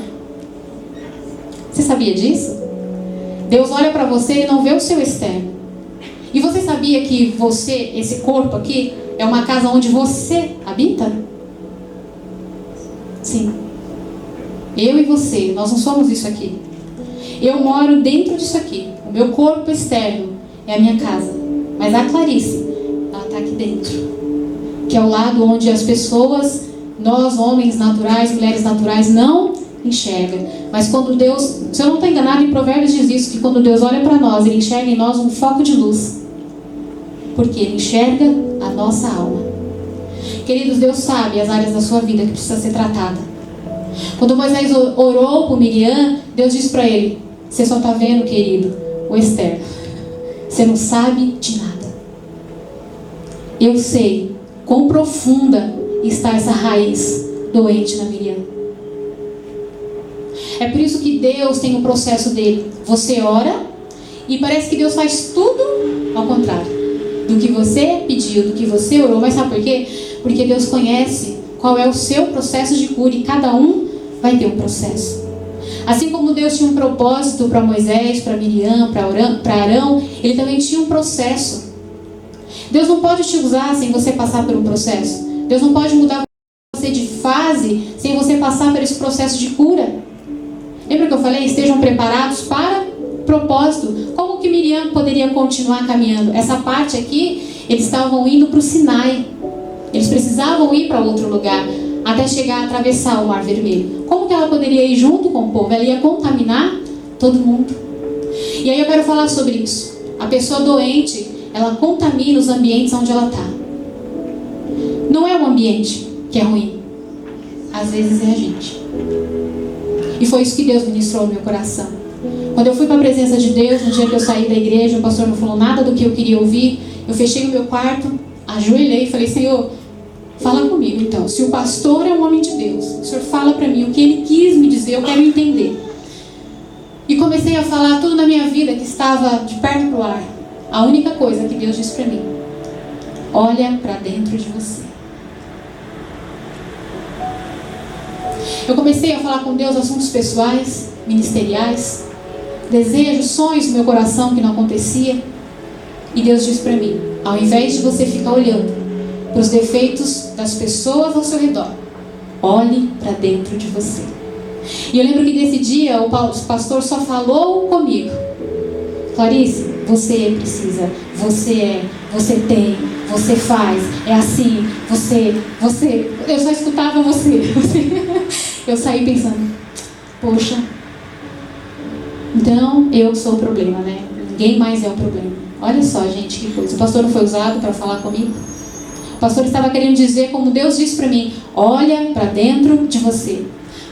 Você sabia disso? Deus olha para você e não vê o seu externo. E você sabia que você, esse corpo aqui, é uma casa onde você habita? Sim. Eu e você, nós não somos isso aqui. Eu moro dentro disso aqui. O meu corpo externo é a minha casa. Mas a Clarice, ela está aqui dentro. Que é o lado onde as pessoas, nós homens naturais, mulheres naturais, não enxergam. Mas quando Deus, se eu não estou enganado, em Provérbios diz isso, que quando Deus olha para nós, Ele enxerga em nós um foco de luz. Porque Ele enxerga a nossa alma. Queridos, Deus sabe as áreas da sua vida que precisa ser tratada. Quando Moisés orou por Miriam, Deus disse para ele: você só está vendo, querido, o externo. Você não sabe de nada. Eu sei quão profunda está essa raiz doente na Miriam. É por isso que Deus tem o processo dele. Você ora e parece que Deus faz tudo ao contrário do que você pediu, do que você orou. Mas sabe por quê? Porque Deus conhece qual é o seu processo de cura e cada um vai ter um processo. Assim como Deus tinha um propósito para Moisés, para Miriam, para Arão, Ele também tinha um processo. Deus não pode te usar sem você passar por um processo. Deus não pode mudar você de fase sem você passar por esse processo de cura. Lembra que eu falei? Estejam preparados para propósito. Como que Miriam poderia continuar caminhando? Essa parte aqui, eles estavam indo para o Sinai. Eles precisavam ir para outro lugar até chegar a atravessar o Mar Vermelho. Como que ela poderia ir junto com o povo? Ela ia contaminar todo mundo. E aí eu quero falar sobre isso. A pessoa doente, ela contamina os ambientes onde ela está. Não é o ambiente que é ruim. Às vezes é a gente. E foi isso que Deus ministrou no meu coração. Quando eu fui para a presença de Deus, no dia que eu saí da igreja, o pastor não falou nada do que eu queria ouvir. Eu fechei o meu quarto, ajoelhei e falei: Senhor, fala comigo então. Se o pastor é um homem de Deus, o Senhor fala para mim o que ele quis me dizer, eu quero entender. E comecei a falar tudo na minha vida que estava de perna para o ar. A única coisa que Deus disse para mim: olha para dentro de você. Eu comecei a falar com Deus assuntos pessoais, ministeriais, desejos, sonhos no meu coração que não acontecia. E Deus disse para mim: ao invés de você ficar olhando para os defeitos das pessoas ao seu redor, olhe para dentro de você. E eu lembro que desse dia o pastor só falou comigo: Clarice, você precisa, você tem, você faz, é assim, você. Eu só escutava você. Eu saí pensando: poxa, então eu sou o problema, né? Ninguém mais é o problema. Olha só, gente, que coisa. O pastor não foi usado para falar comigo? O pastor estava querendo dizer, como Deus disse para mim: olha para dentro de você.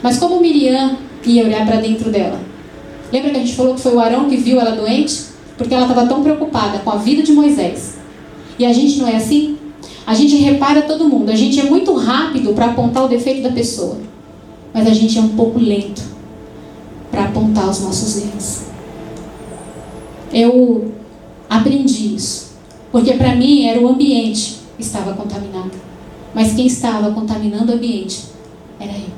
Mas como Miriam ia olhar para dentro dela? Lembra que a gente falou que foi o Arão que viu ela doente? Porque ela estava tão preocupada com a vida de Moisés. E a gente não é assim? A gente repara todo mundo. A gente é muito rápido para apontar o defeito da pessoa. Mas a gente é um pouco lento para apontar os nossos erros. Eu aprendi isso. Porque para mim era o ambiente que estava contaminado. Mas quem estava contaminando o ambiente era eu.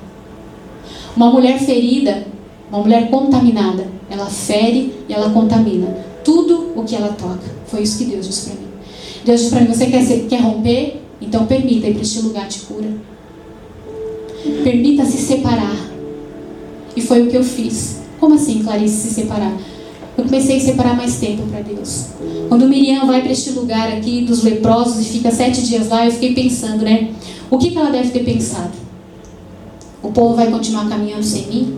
Uma mulher ferida, uma mulher contaminada, ela fere e ela contamina tudo o que ela toca. Foi isso que Deus disse para mim. Deus disse para mim: você quer romper? Então permita ir para este lugar de cura. Permita se separar. E foi o que eu fiz. Como assim, Clarice, se separar? Eu comecei a separar mais tempo para Deus. Quando Miriam vai para este lugar aqui dos leprosos e fica 7 dias lá, eu fiquei pensando, né? O que ela deve ter pensado? O povo vai continuar caminhando sem mim?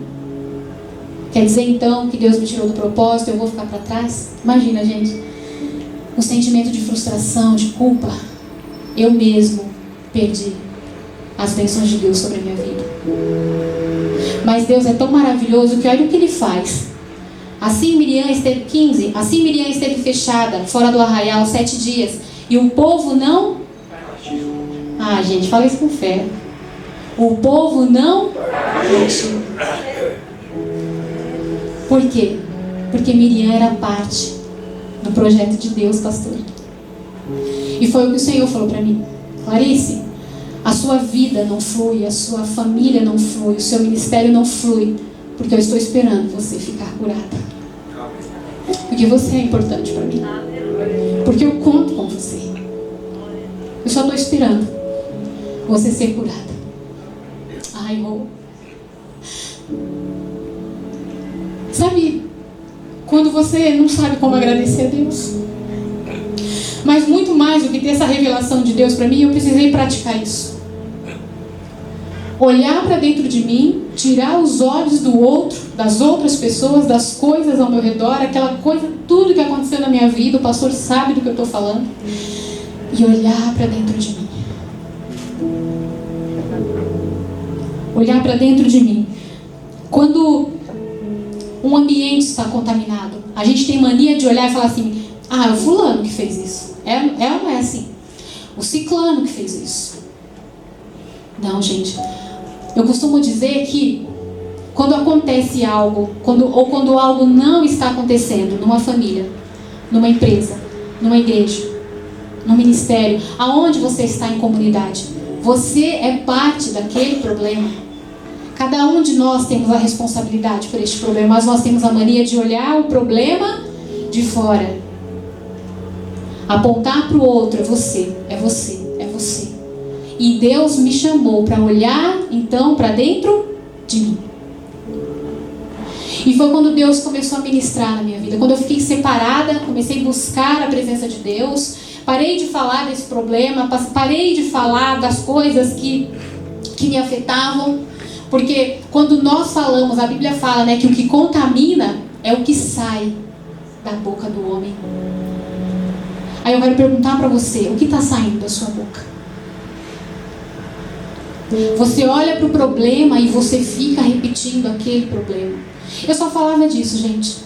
Quer dizer então que Deus me tirou do propósito, eu vou ficar para trás? Imagina, gente, o sentimento de frustração, de culpa. Eu mesmo perdi as bênçãos de Deus sobre a minha vida. Mas Deus é tão maravilhoso que olha o que Ele faz. Assim Miriam esteve fechada fora do arraial 7 dias e o povo não... Ah, gente, fala isso com fé. O povo não partiu. Por quê? Porque Miriam era parte do projeto de Deus, pastor. E foi o que o Senhor falou para mim: Clarice, a sua vida não flui, a sua família não flui, o seu ministério não flui, porque eu estou esperando você ficar curada. Porque você é importante para mim. Porque eu conto com você. Eu só estou esperando você ser curada. Ai, Rô. Sabe quando você não sabe como agradecer a Deus? Mas muito mais do que ter essa revelação de Deus para mim, eu precisei praticar isso. Olhar para dentro de mim, tirar os olhos do outro, das outras pessoas, das coisas ao meu redor, aquela coisa, tudo que aconteceu na minha vida, o pastor sabe do que eu estou falando, e olhar para dentro de mim. Olhar para dentro de mim. Quando um ambiente está contaminado, a gente tem mania de olhar e falar assim: ah, é o fulano que fez isso. É ou não é assim? O ciclano que fez isso. Não, gente. Eu costumo dizer que quando acontece algo, quando algo não está acontecendo numa família, numa empresa, numa igreja, num ministério, aonde você está em comunidade, você é parte daquele problema. Cada um de nós temos a responsabilidade por este problema, mas nós temos a mania de olhar o problema de fora. Apontar para o outro: é você, é você, é você. E Deus me chamou para olhar então para dentro de mim. E foi quando Deus começou a ministrar na minha vida. Quando eu fiquei separada, comecei a buscar a presença de Deus. Parei de falar desse problema, parei de falar das coisas que me afetavam. Porque quando nós falamos, a Bíblia fala, né, que o que contamina é o que sai da boca do homem. Aí eu quero perguntar para você: o que está saindo da sua boca? Você olha para o problema e você fica repetindo aquele problema. Eu só falava disso, gente.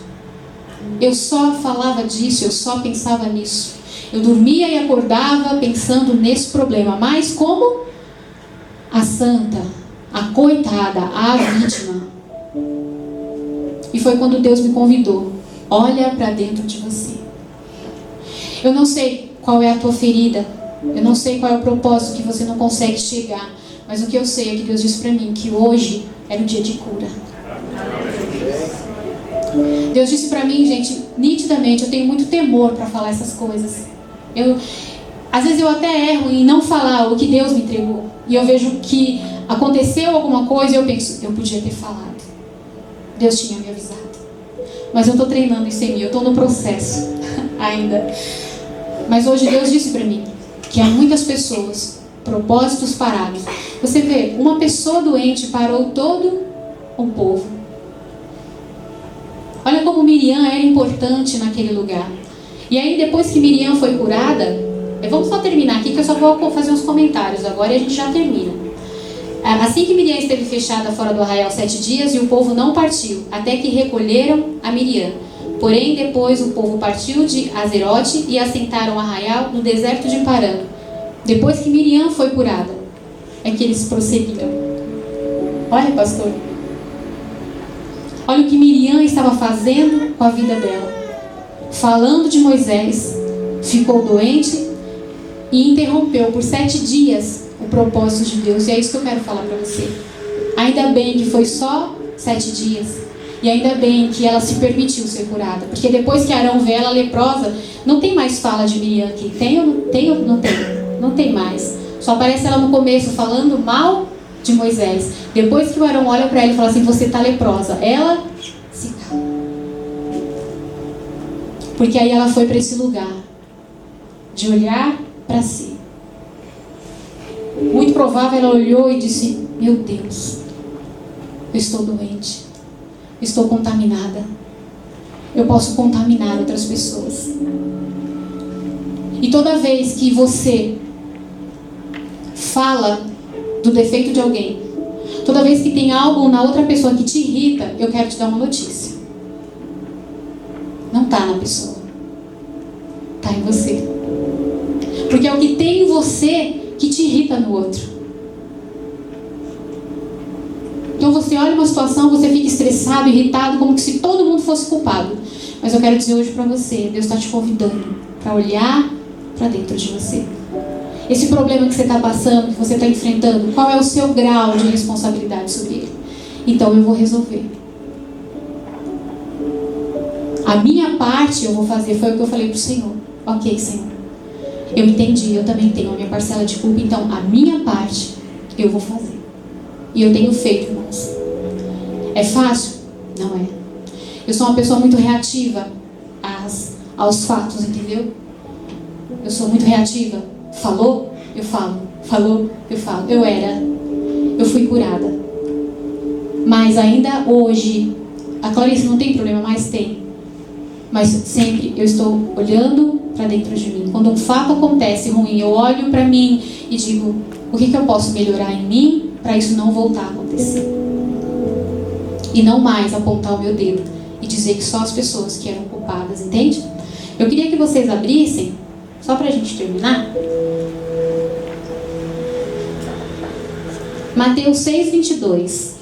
Eu só falava disso, eu só pensava nisso. Eu dormia e acordava pensando nesse problema. Mas como a santa, a coitada, a vítima. E foi quando Deus me convidou. Olha para dentro de você. Eu não sei qual é a tua ferida. Eu não sei qual é o propósito que você não consegue chegar. Mas o que eu sei é que Deus disse para mim que hoje era um dia de cura. Deus disse para mim, gente, nitidamente, eu tenho muito temor para falar essas coisas. Às vezes eu até erro em não falar o que Deus me entregou. E eu vejo que aconteceu alguma coisa e eu penso, eu podia ter falado. Deus tinha me avisado. Mas eu estou treinando isso em mim, eu estou no processo ainda. Mas hoje Deus disse para mim que há muitas pessoas, propósitos parados. Você vê, uma pessoa doente parou todo um povo. Olha como Miriam era importante naquele lugar. E aí depois que Miriam foi curada, vamos só terminar aqui que eu só vou fazer uns comentários agora e a gente já termina. Assim que Miriam esteve fechada fora do arraial 7 dias e o povo não partiu, até que recolheram a Miriam. Porém depois o povo partiu de Azerote e assentaram o arraial no deserto de Parã. Depois que Miriam foi curada, é que eles prosseguiram. Olha, pastor. Olha o que Miriam estava fazendo com a vida dela. Falando de Moisés, ficou doente e interrompeu por 7 dias o propósito de Deus. E é isso que eu quero falar para você. Ainda bem que foi só 7 dias. E ainda bem que ela se permitiu ser curada. Porque depois que Arão vê ela leprosa, não tem mais fala de Miriam aqui. Tem ou não tem? Não tem mais. Só aparece ela no começo falando mal de Moisés. Depois que o Arão olha para ela e fala assim, você está leprosa. Ela se cala. Porque aí ela foi para esse lugar de olhar para si. Muito provável ela olhou e disse, meu Deus, eu estou doente, estou contaminada, eu posso contaminar outras pessoas. E toda vez que você fala do defeito de alguém, toda vez que tem algo na outra pessoa que te irrita, eu quero te dar uma notícia. Não está na pessoa, está em você. Porque é o que tem em você que te irrita no outro. Então você olha uma situação, você fica estressado, irritado, como se todo mundo fosse culpado. Mas eu quero dizer hoje para você, Deus está te convidando para olhar para dentro de você. Esse problema que você está passando, que você está enfrentando, qual é o seu grau de responsabilidade sobre ele? Então eu vou resolver. A minha parte eu vou fazer, foi o que eu falei para o Senhor. Ok, Senhor, eu entendi, eu também tenho a minha parcela de culpa, então a minha parte eu vou fazer. E eu tenho feito, irmãos. É fácil? Não é. Eu sou uma pessoa muito reativa aos fatos, entendeu? Eu sou muito reativa. Falou? Eu falo. Falou? Eu falo. Eu fui curada. Mas ainda hoje, a Clarice não tem problema, mas tem. Mas sempre eu estou olhando para dentro de mim. Quando um fato acontece ruim, eu olho para mim e digo, o que eu posso melhorar em mim para isso não voltar a acontecer? E não mais apontar o meu dedo e dizer que só as pessoas que eram culpadas, entende? Eu queria que vocês abrissem, só para a gente terminar, Mateus 6:22.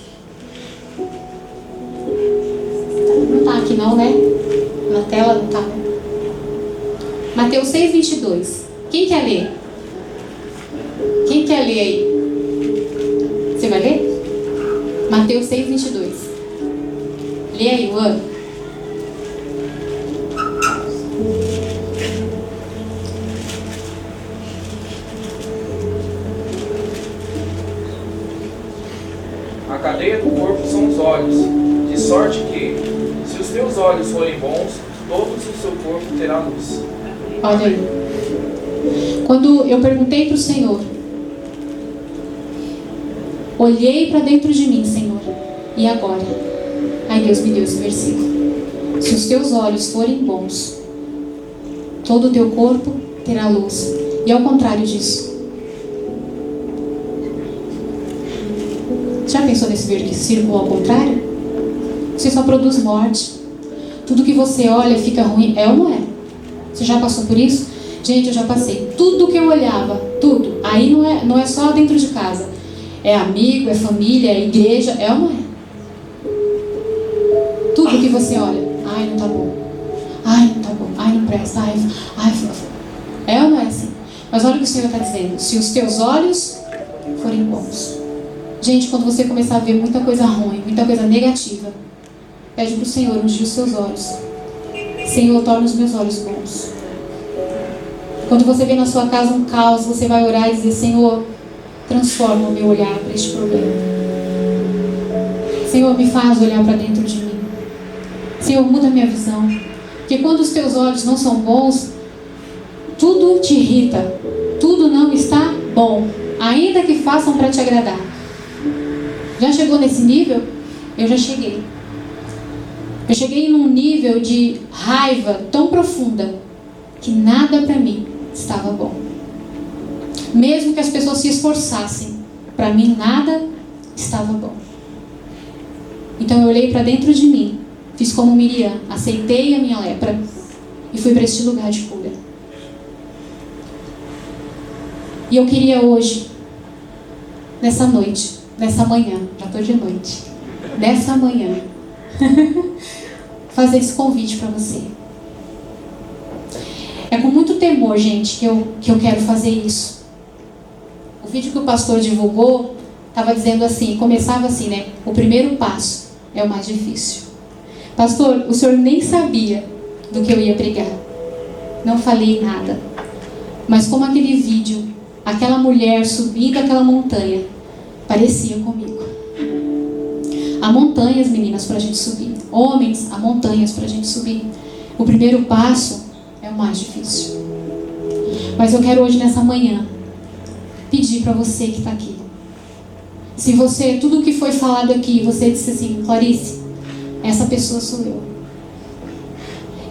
Não está aqui não, né? Na tela não está. Mateus 6:22. Quem quer ler? Quem quer ler aí? Você vai ler? Mateus 6:22. Lê aí, Luan. A cadeia do corpo são os olhos, de sorte que, se os teus olhos forem bons, todo o seu corpo terá luz. Olha aí. Quando eu perguntei para o Senhor, olhei para dentro de mim, Senhor, e agora? Aí Deus me deu esse versículo. Se os teus olhos forem bons, todo o teu corpo terá luz. E ao contrário disso, Já pensou nesse círculo ao contrário? Você só produz morte. Tudo que você olha fica ruim. É ou não é? Você já passou por isso? Gente, eu já passei. Tudo que eu olhava, tudo. Aí não é só dentro de casa. É amigo, é família, é igreja. É ou não é? Tudo que você olha. Ai, não tá bom. Ai, não tá bom. Ai, não presta. Ai. É ou não é assim? Mas olha o que o Senhor está dizendo. Se os teus olhos forem bons. Gente, quando você começar a ver muita coisa ruim, muita coisa negativa, pede para o Senhor ungir os seus olhos. Senhor, torna os meus olhos bons. Quando você vê na sua casa um caos, você vai orar e dizer: Senhor, transforma o meu olhar para este problema. Senhor, me faz olhar para dentro de mim. Senhor, muda a minha visão. Porque quando os teus olhos não são bons, tudo te irrita. Tudo não está bom. Ainda que façam para te agradar. Já chegou nesse nível? Eu já cheguei. Eu cheguei num nível de raiva tão profunda que nada para mim estava bom. Mesmo que as pessoas se esforçassem, para mim nada estava bom. Então eu olhei para dentro de mim, fiz como Miriam, aceitei a minha lepra e fui para este lugar de cura. E eu queria hoje, nessa noite, nessa manhã, já estou de noite, nessa manhã, fazer esse convite para você. É com muito temor, gente, que eu quero fazer isso. O vídeo que o pastor divulgou estava dizendo assim, começava assim, né? O primeiro passo é o mais difícil. Pastor, o senhor nem sabia do que eu ia pregar. Não falei nada. Mas como aquele vídeo, aquela mulher subindo aquela montanha, parecia comigo. Há montanhas, meninas, para a gente subir. Homens, há montanhas para a gente subir. O primeiro passo é o mais difícil. Mas eu quero hoje, nessa manhã, pedir para você que está aqui. Se você, tudo o que foi falado aqui, você disse assim: Clarice, essa pessoa sou eu.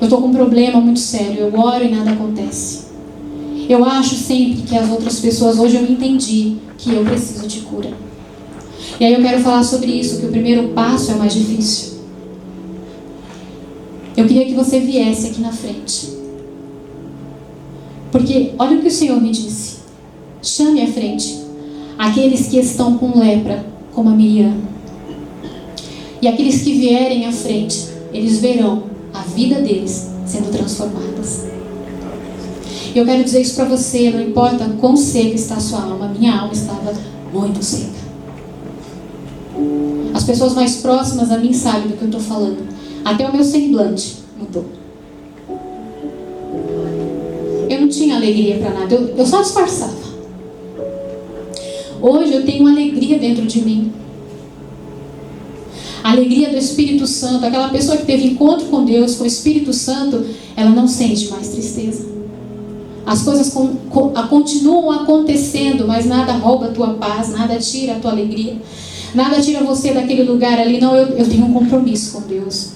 Eu estou com um problema muito sério. Eu oro e nada acontece. Eu acho sempre que as outras pessoas, hoje eu entendi que eu preciso de cura. E aí eu quero falar sobre isso, que o primeiro passo é o mais difícil. Eu queria que você viesse aqui na frente. Porque olha o que o Senhor me disse. Chame à frente aqueles que estão com lepra, como a Miriam. E aqueles que vierem à frente, eles verão a vida deles sendo transformadas. Eu quero dizer isso para você, não importa quão seca está a sua alma, minha alma estava muito seca. As pessoas mais próximas a mim sabem do que eu estou falando. Até o meu semblante mudou. Eu não tinha alegria para nada, eu só disfarçava. Hoje eu tenho uma alegria dentro de mim. A alegria do Espírito Santo. Aquela pessoa que teve encontro com Deus, com o Espírito Santo, ela não sente mais tristeza. As coisas continuam acontecendo, mas nada rouba a tua paz, nada tira a tua alegria, nada tira você daquele lugar ali. Não, eu tenho um compromisso com Deus.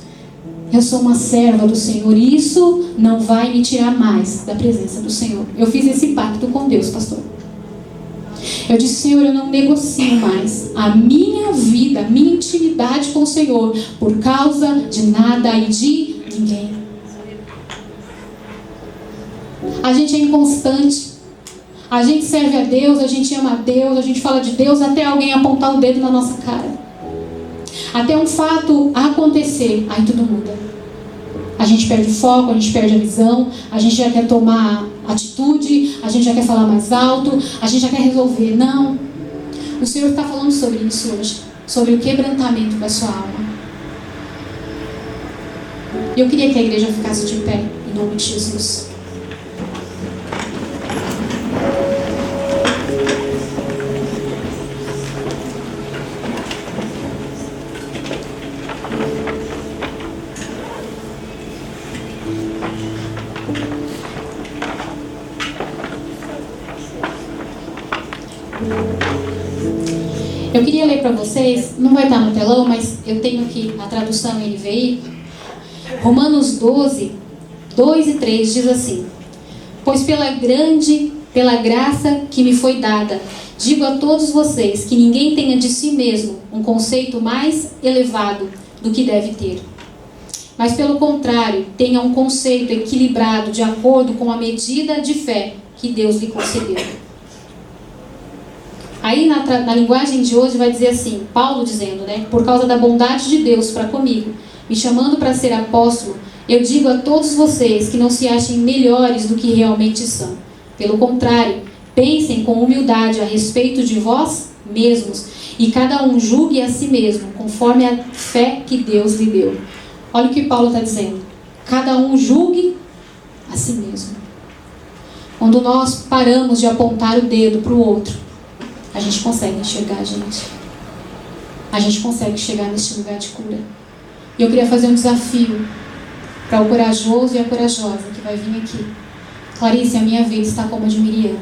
Eu sou uma serva do Senhor e isso não vai me tirar mais da presença do Senhor. Eu fiz esse pacto com Deus, pastor. Eu disse: Senhor, eu não negocio mais a minha vida, a minha intimidade com o Senhor por causa de nada e de ninguém. A gente é inconstante. A gente serve a Deus, a gente ama a Deus, a gente fala de Deus até alguém apontar o dedo na nossa cara. Até um fato acontecer, aí tudo muda. A gente perde o foco, a gente perde a visão, a gente já quer tomar atitude, a gente já quer falar mais alto, a gente já quer resolver. Não. O Senhor está falando sobre isso hoje, sobre o quebrantamento da sua alma. E eu queria que a igreja ficasse de pé, em nome de Jesus. Eu queria ler para vocês, não vai estar no telão, mas eu tenho aqui a tradução NVI. Romanos 12, 2 e 3 diz assim: Pois pela graça que me foi dada, Digo a todos vocês que ninguém tenha de si mesmo um conceito mais elevado do que deve ter. Mas, pelo contrário, tenha um conceito equilibrado de acordo com a medida de fé que Deus lhe concedeu. Aí, na linguagem de hoje, vai dizer assim, Paulo dizendo, né? Por causa da bondade de Deus para comigo, me chamando para ser apóstolo, eu digo a todos vocês que não se achem melhores do que realmente são. Pelo contrário, pensem com humildade a respeito de vós mesmos, e cada um julgue a si mesmo, conforme a fé que Deus lhe deu. Olha o que Paulo está dizendo. Cada um julgue a si mesmo. Quando nós paramos de apontar o dedo para o outro, a gente consegue enxergar a gente. A gente consegue chegar neste lugar de cura. E eu queria fazer um desafio para o corajoso e a corajosa que vai vir aqui. Clarice, a minha vida está como a de Miriam.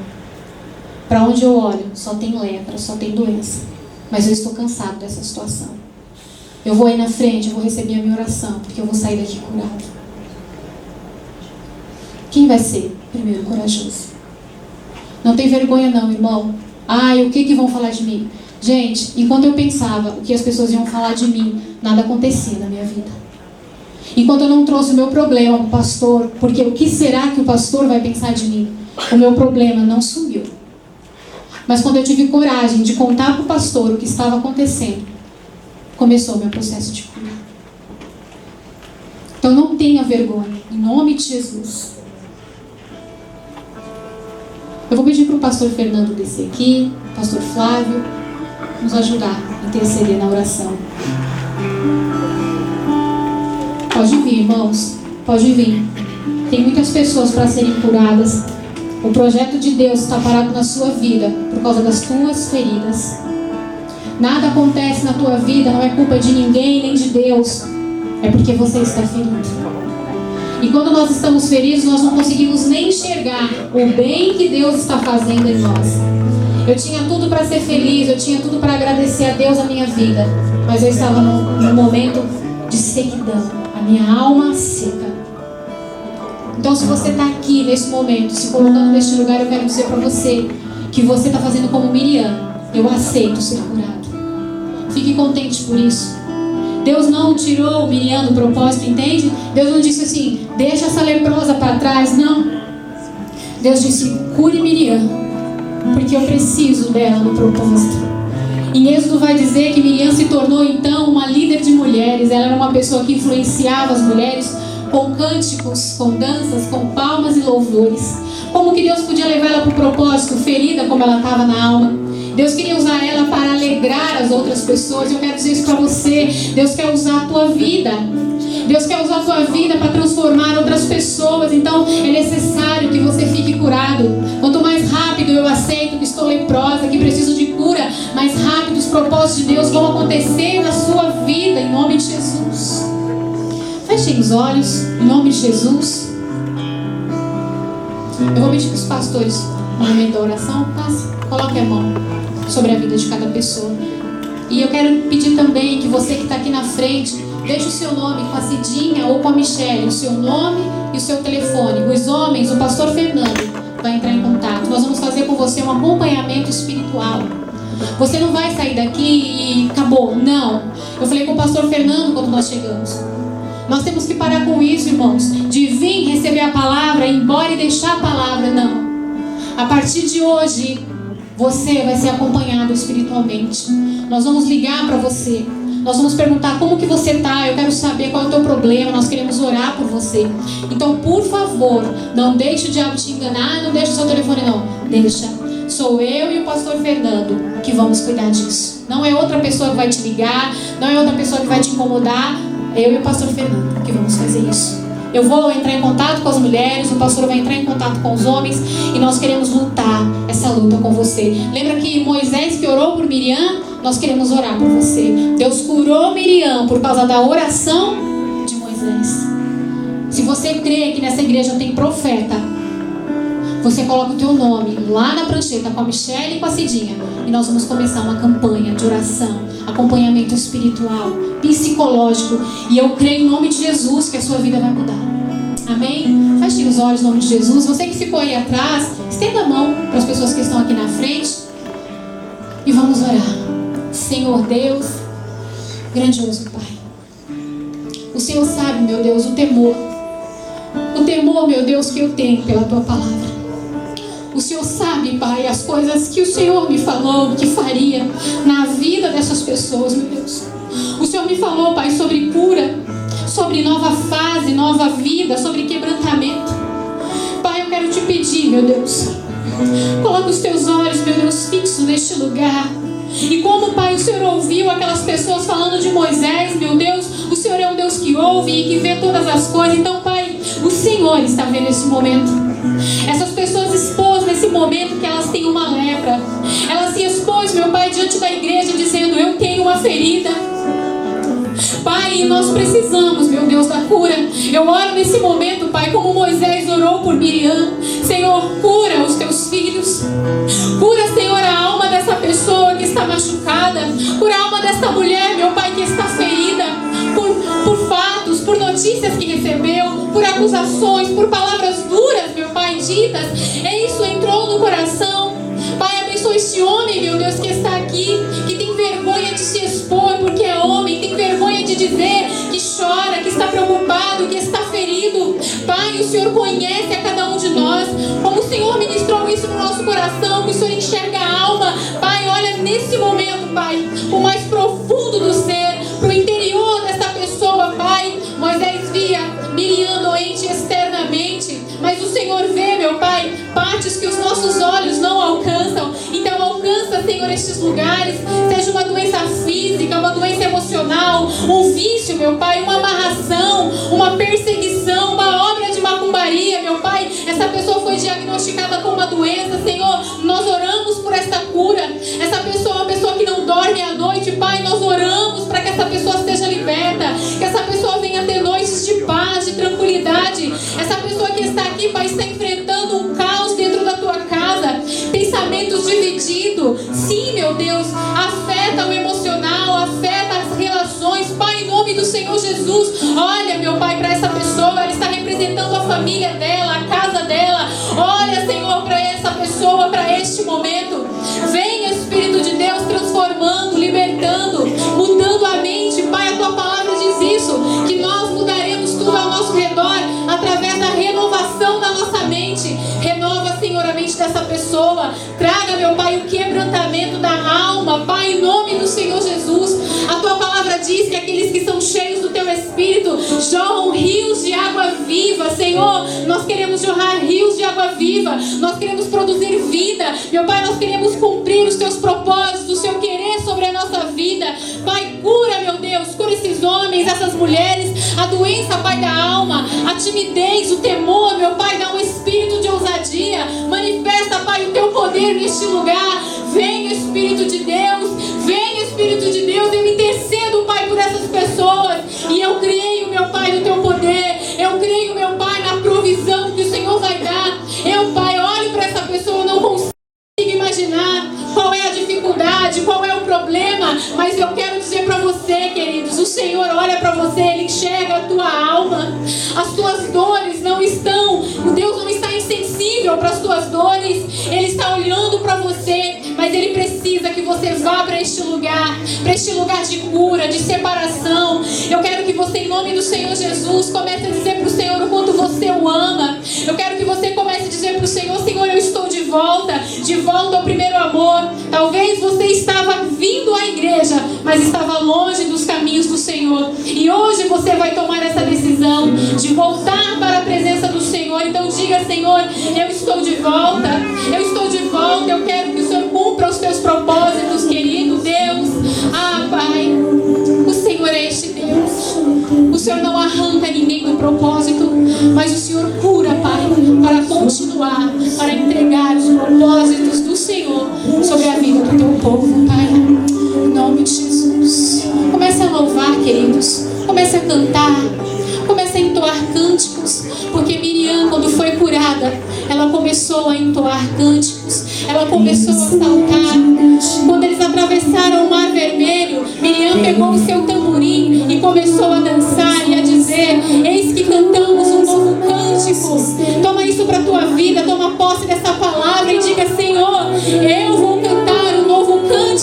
Para onde eu olho, só tem lepra, só tem doença. Mas eu estou cansado dessa situação. Eu vou aí na frente, eu vou receber a minha oração, porque eu vou sair daqui curado. Quem vai ser primeiro corajoso? Não tem vergonha não, irmão. Ai, o que vão falar de mim? Gente, enquanto eu pensava o que as pessoas iam falar de mim, nada acontecia na minha vida. Enquanto eu não trouxe o meu problema para o pastor, porque o que será que o pastor vai pensar de mim? O meu problema não sumiu. Mas quando eu tive coragem de contar para o pastor o que estava acontecendo, começou o meu processo de cura. Então não tenha vergonha, em nome de Jesus. Eu vou pedir para o pastor Fernando descer aqui, o pastor Flávio, nos ajudar a interceder na oração. Pode vir, irmãos, pode vir. Tem muitas pessoas para serem curadas. O projeto de Deus está parado na sua vida por causa das tuas feridas. Nada acontece na tua vida, não é culpa de ninguém nem de Deus. É porque você está ferido. E quando nós estamos feridos, nós não conseguimos nem enxergar o bem que Deus está fazendo em nós. Eu tinha tudo para ser feliz, eu tinha tudo para agradecer a Deus a minha vida. Mas eu estava num momento de sequidão, a minha alma seca. Então, se você está aqui nesse momento, se colocando neste lugar, eu quero dizer para você que você está fazendo como Miriam. Eu aceito ser curado. Fique contente por isso. Deus não tirou Miriam do propósito, entende? Deus não disse assim, deixa essa leprosa para trás, não. Deus disse, cure Miriam, porque eu preciso dela no propósito. Em Êxodo vai dizer que Miriam se tornou então uma líder de mulheres. Ela era uma pessoa que influenciava as mulheres com cânticos, com danças, com palmas e louvores. Como que Deus podia levar ela para o propósito, ferida como ela estava na alma? Deus queria usar ela para alegrar as outras pessoas. Eu quero dizer isso para você. Deus quer usar a tua vida. Deus quer usar a tua vida para transformar outras pessoas. Então é necessário que você fique curado. Quanto mais rápido eu aceito que estou leprosa, que preciso de cura, mais rápido os propósitos de Deus vão acontecer na sua vida, em nome de Jesus. Fechem os olhos, em nome de Jesus. Eu vou pedir para os pastores, no momento da oração, coloque a mão sobre a vida de cada pessoa. E eu quero pedir também que você que está aqui na frente, deixe o seu nome com a Cidinha ou com a Michelle, o seu nome e o seu telefone. Os homens, o pastor Fernando vai entrar em contato. Nós vamos fazer com você um acompanhamento espiritual. Você não vai sair daqui e acabou, não. Eu falei com o pastor Fernando quando nós chegamos. Nós temos que parar com isso, irmãos, de vir receber a palavra, ir embora e deixar a palavra, não. A partir de hoje, você vai ser acompanhado espiritualmente. Nós vamos ligar para você. Nós vamos perguntar como que você está. Eu quero saber qual é o teu problema. Nós queremos orar por você. Então, por favor, não deixe o diabo te enganar. Não deixe o seu telefone, não. Deixa. Sou eu e o pastor Fernando que vamos cuidar disso. Não é outra pessoa que vai te ligar. Não é outra pessoa que vai te incomodar. Eu e o pastor Fernando que vamos fazer isso. Eu vou entrar em contato com as mulheres, o pastor vai entrar em contato com os homens e nós queremos lutar essa luta com você. Lembra que Moisés que orou por Miriam? Nós queremos orar por você. Deus curou Miriam por causa da oração de Moisés. Se você crê que nessa igreja tem profeta, você coloca o teu nome lá na prancheta com a Michelle e com a Cidinha e nós vamos começar uma campanha de oração, acompanhamento espiritual, psicológico, e eu creio em nome de Jesus que a sua vida vai mudar. Amém? Feche os olhos em nome de Jesus. Você que ficou aí atrás, estenda a mão para as pessoas que estão aqui na frente. E vamos orar. Senhor Deus, grandioso Pai, o Senhor sabe, meu Deus, o temor, meu Deus, que eu tenho pela Tua palavra. O Senhor sabe, Pai, as coisas que o Senhor me falou que faria na vida dessas pessoas, meu Deus. O Senhor me falou, Pai, sobre cura, sobre nova fase, nova vida, sobre quebrantamento. Pai, eu quero te pedir, meu Deus, coloca os Teus olhos, meu Deus, fixos neste lugar. E como, Pai, o Senhor ouviu aquelas pessoas falando de Moisés, meu Deus, o Senhor é um Deus que ouve e que vê todas as coisas. Então, Pai, o Senhor está vendo esse momento. Essas pessoas expôs nesse momento que elas têm uma lepra. Elas se expôs, meu Pai, diante da igreja, dizendo: eu tenho uma ferida. Pai, nós precisamos, meu Deus, da cura. Eu oro nesse momento, Pai, como Moisés orou por Miriam. Senhor, cura os Teus filhos. Cura, Senhor, a alma dessa pessoa que está machucada. Cura a alma dessa mulher, meu Pai, que está ferida por fatos, por notícias que recebeu, por acusações, por palavras duras, meu Pai, ditas. E isso entrou no coração. Pai, abençoa este homem, meu Deus, que está aqui, que tem vergonha de se expor porque é homem, tem vergonha de dizer que chora, que está preocupado, que está ferido. Pai, o Senhor conhece a cada um de nós. Como o Senhor ministrou isso no nosso coração, que o Senhor enxerga a alma. Pai, olha nesse momento, Pai, o mais profundo do ser, para o interior dessa pessoa, Pai. Moisés via Miriam doente externamente, mas o Senhor vê, meu Pai, partes que os nossos olhos não alcançam. Então alcança, Senhor, estes lugares, seja uma doença física, uma doença emocional, um vício, meu Pai, uma amarração, uma perseguição, uma obra de macumbaria, meu Pai. Essa pessoa foi diagnosticada com uma doença, Senhor, nós oramos por esta cura. Essa pessoa é uma pessoa que não dorme à noite, Pai, nós oramos para que essa pessoa seja liberta, que essa pessoa venha ter noites de paz, de tranquilidade. Essa pessoa que está aqui, Pai, está enfrentando um caos dentro da tua casa, pensamentos divididos. Sim, meu Deus, afeta o emocional, afeta as relações. Pai, em nome do Senhor Jesus, olha, meu Pai, para essa pessoa. Ela está representando a família dela, a casa dela. Olha, Senhor, para essa pessoa, para este momento. Venha, Espírito de Deus, transformando, libertando, mudando a mente. Pai, a tua palavra diz isso, que nós mudaremos tudo ao nosso redor através da renovação da nossa mente. Renova, Senhor, a mente dessa pessoa. Traga, meu Pai, o quebrantamento da alma. Pai, em nome do Senhor Jesus. A tua palavra diz que aqueles que são cheios do teu Espírito jorram rios de água viva. Senhor, nós queremos jorrar rios de água viva. Nós queremos produzir vida. Meu Pai, nós queremos cumprir os teus propósitos, o seu querer sobre a nossa vida. Pai, cura, meu Deus, cura esses homens, essas mulheres, a doença, Pai, da alma, a timidez, o temor, meu Pai, dá um espírito de ousadia. Manifesta, Pai, o teu poder neste lugar. Vem, Espírito de Deus, vem, Espírito de Deus. Eu intercedo, Pai, por essas pessoas, e eu creio, meu Pai, no teu poder. Eu creio, meu Pai, na provisão que o Senhor vai dar. Eu, Pai, olho para essa pessoa, eu não consigo imaginar qual é a dificuldade, qual é o problema, mas eu quero dizer para você, queridos, o Senhor olha para você, Ele enxerga a tua alma. As tuas dores não estão, o Deus não está insensível para as tuas dores. Ele está olhando para você, mas Ele precisa que você vá para este lugar de cura, de separação. Eu quero que você, em nome do Senhor Jesus, comece a dizer para o Senhor o quanto você o ama. Eu quero que você comece a dizer para o Senhor: Senhor, eu estou de volta ao primeiro amor. Talvez você estava vindo à igreja, mas estava longe dos caminhos do Senhor. E hoje você vai tomar essa decisão de voltar para a presença do Senhor. Então diga: Senhor, eu estou de volta. Eu estou de volta. Eu quero que o Senhor cumpra os teus propósitos, querido Deus. Ah, Pai, o Senhor é este Deus. O Senhor não arranca ninguém do propósito, mas o Senhor cura, Pai, para continuar, para entregar os propósitos do Senhor sobre a vida do teu povo, Pai. Em nome de Jesus. Comece a louvar, queridos. Comece a cantar. Comece a entoar cânticos. Porque Miriam, quando foi curada, ela começou a entoar cânticos. Ela começou a saltar. Quando eles atravessaram o Mar Vermelho, Miriam pegou o seu tamborim e começou a dançar e a dizer: eis que cantamos um novo cântico. Toma isso para a tua vida. Toma posse dessa palavra e diga: Senhor, eu vou cantar um novo cântico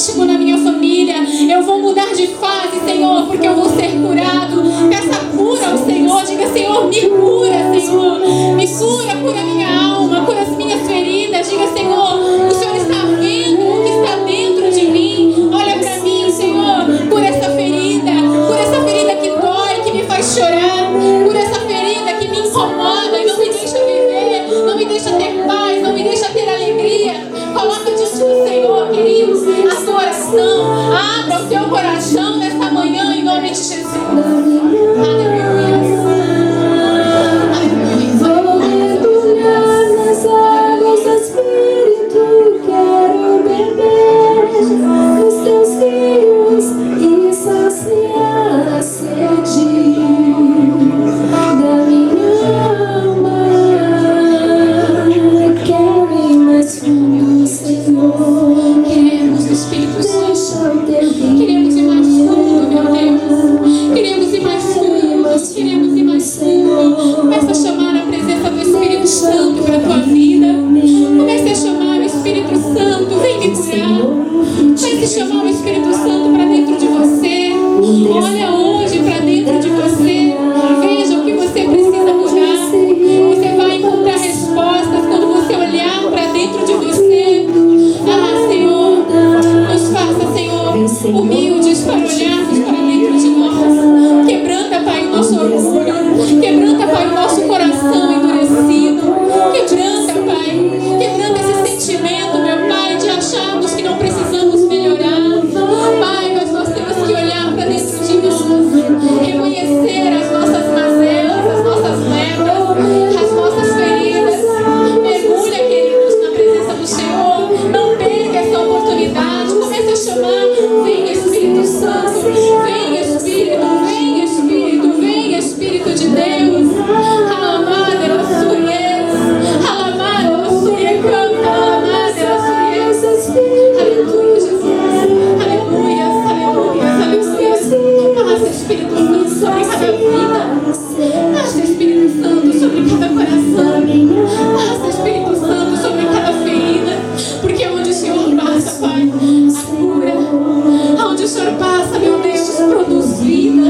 íntimo, na minha família. Eu vou mudar de fase, Senhor, porque eu vou ser curado. Peça cura ao Senhor. Diga, Senhor, me cura, Senhor. Me cura, cura minha alma, cura as minhas feridas. Diga, Senhor, o Senhor está vendo o que está dentro de mim. Olha para mim, Senhor, cura essa ferida que dói, que me faz chorar. Cura essa ferida que me incomoda e não me deixa viver, não me deixa ter paz, não me deixa ter alegria. Coloca diante do Senhor, queridos, a sua oração. Abra o teu coração nesta manhã em nome de Jesus. Aleluia. Vou mergulhar nas águas do Espírito, quero beber nos teus rios e saciar a sede da minha alma. Quero ir mais fundo, Senhor. Queremos o Espírito Santo. Deixa o teu rio. Queremos ir mais fundo, meu Deus. Queremos ir mais fundo. Queremos ir mais fundo. Começa a chamar a presença do Espírito Santo para a tua vida. Comece a chamar o Espírito Santo. Vem me curar. Comece a chamar o Espírito Santo para dentro de você. Olha hoje para dentro de você. Veja o que você precisa mudar. Você vai encontrar respostas quando você olhar para dentro de você. Ah, Senhor, nos faça, Senhor, humildes para olharmos para dentro de nós. Quebranta, Pai, o nosso orgulho. Quebranta, Pai, o nosso coração endurecido. Quebranta, Pai. Quebranta esse sentimento, meu Pai, de acharmos que não precisamos melhorar. Pai, mas nós temos que olhar para dentro de nós. Reconhecer as nossas mazelas, as nossas metas, as nossas feridas. Mergulha, queridos, na presença do Senhor. Não perca essa oportunidade. Comece a chamar. Vem, Espírito Santo. Vem, Espírito. Vem, Espírito. Vem, Espírito de Deus. Alamada, eu sou eles. Alamada, eu sou canta. Alamada, eu sou eles. Aleluia, Jesus. Aleluia, aleluia, aleluia. Passa, Espírito Santo, sobre cada vida. Passa, Espírito Santo, sobre cada coração. Passa, Espírito Santo, sobre cada ferida. Porque onde o Senhor passa, Pai, a cura. Onde o Senhor passa, meu Deus, produz vida.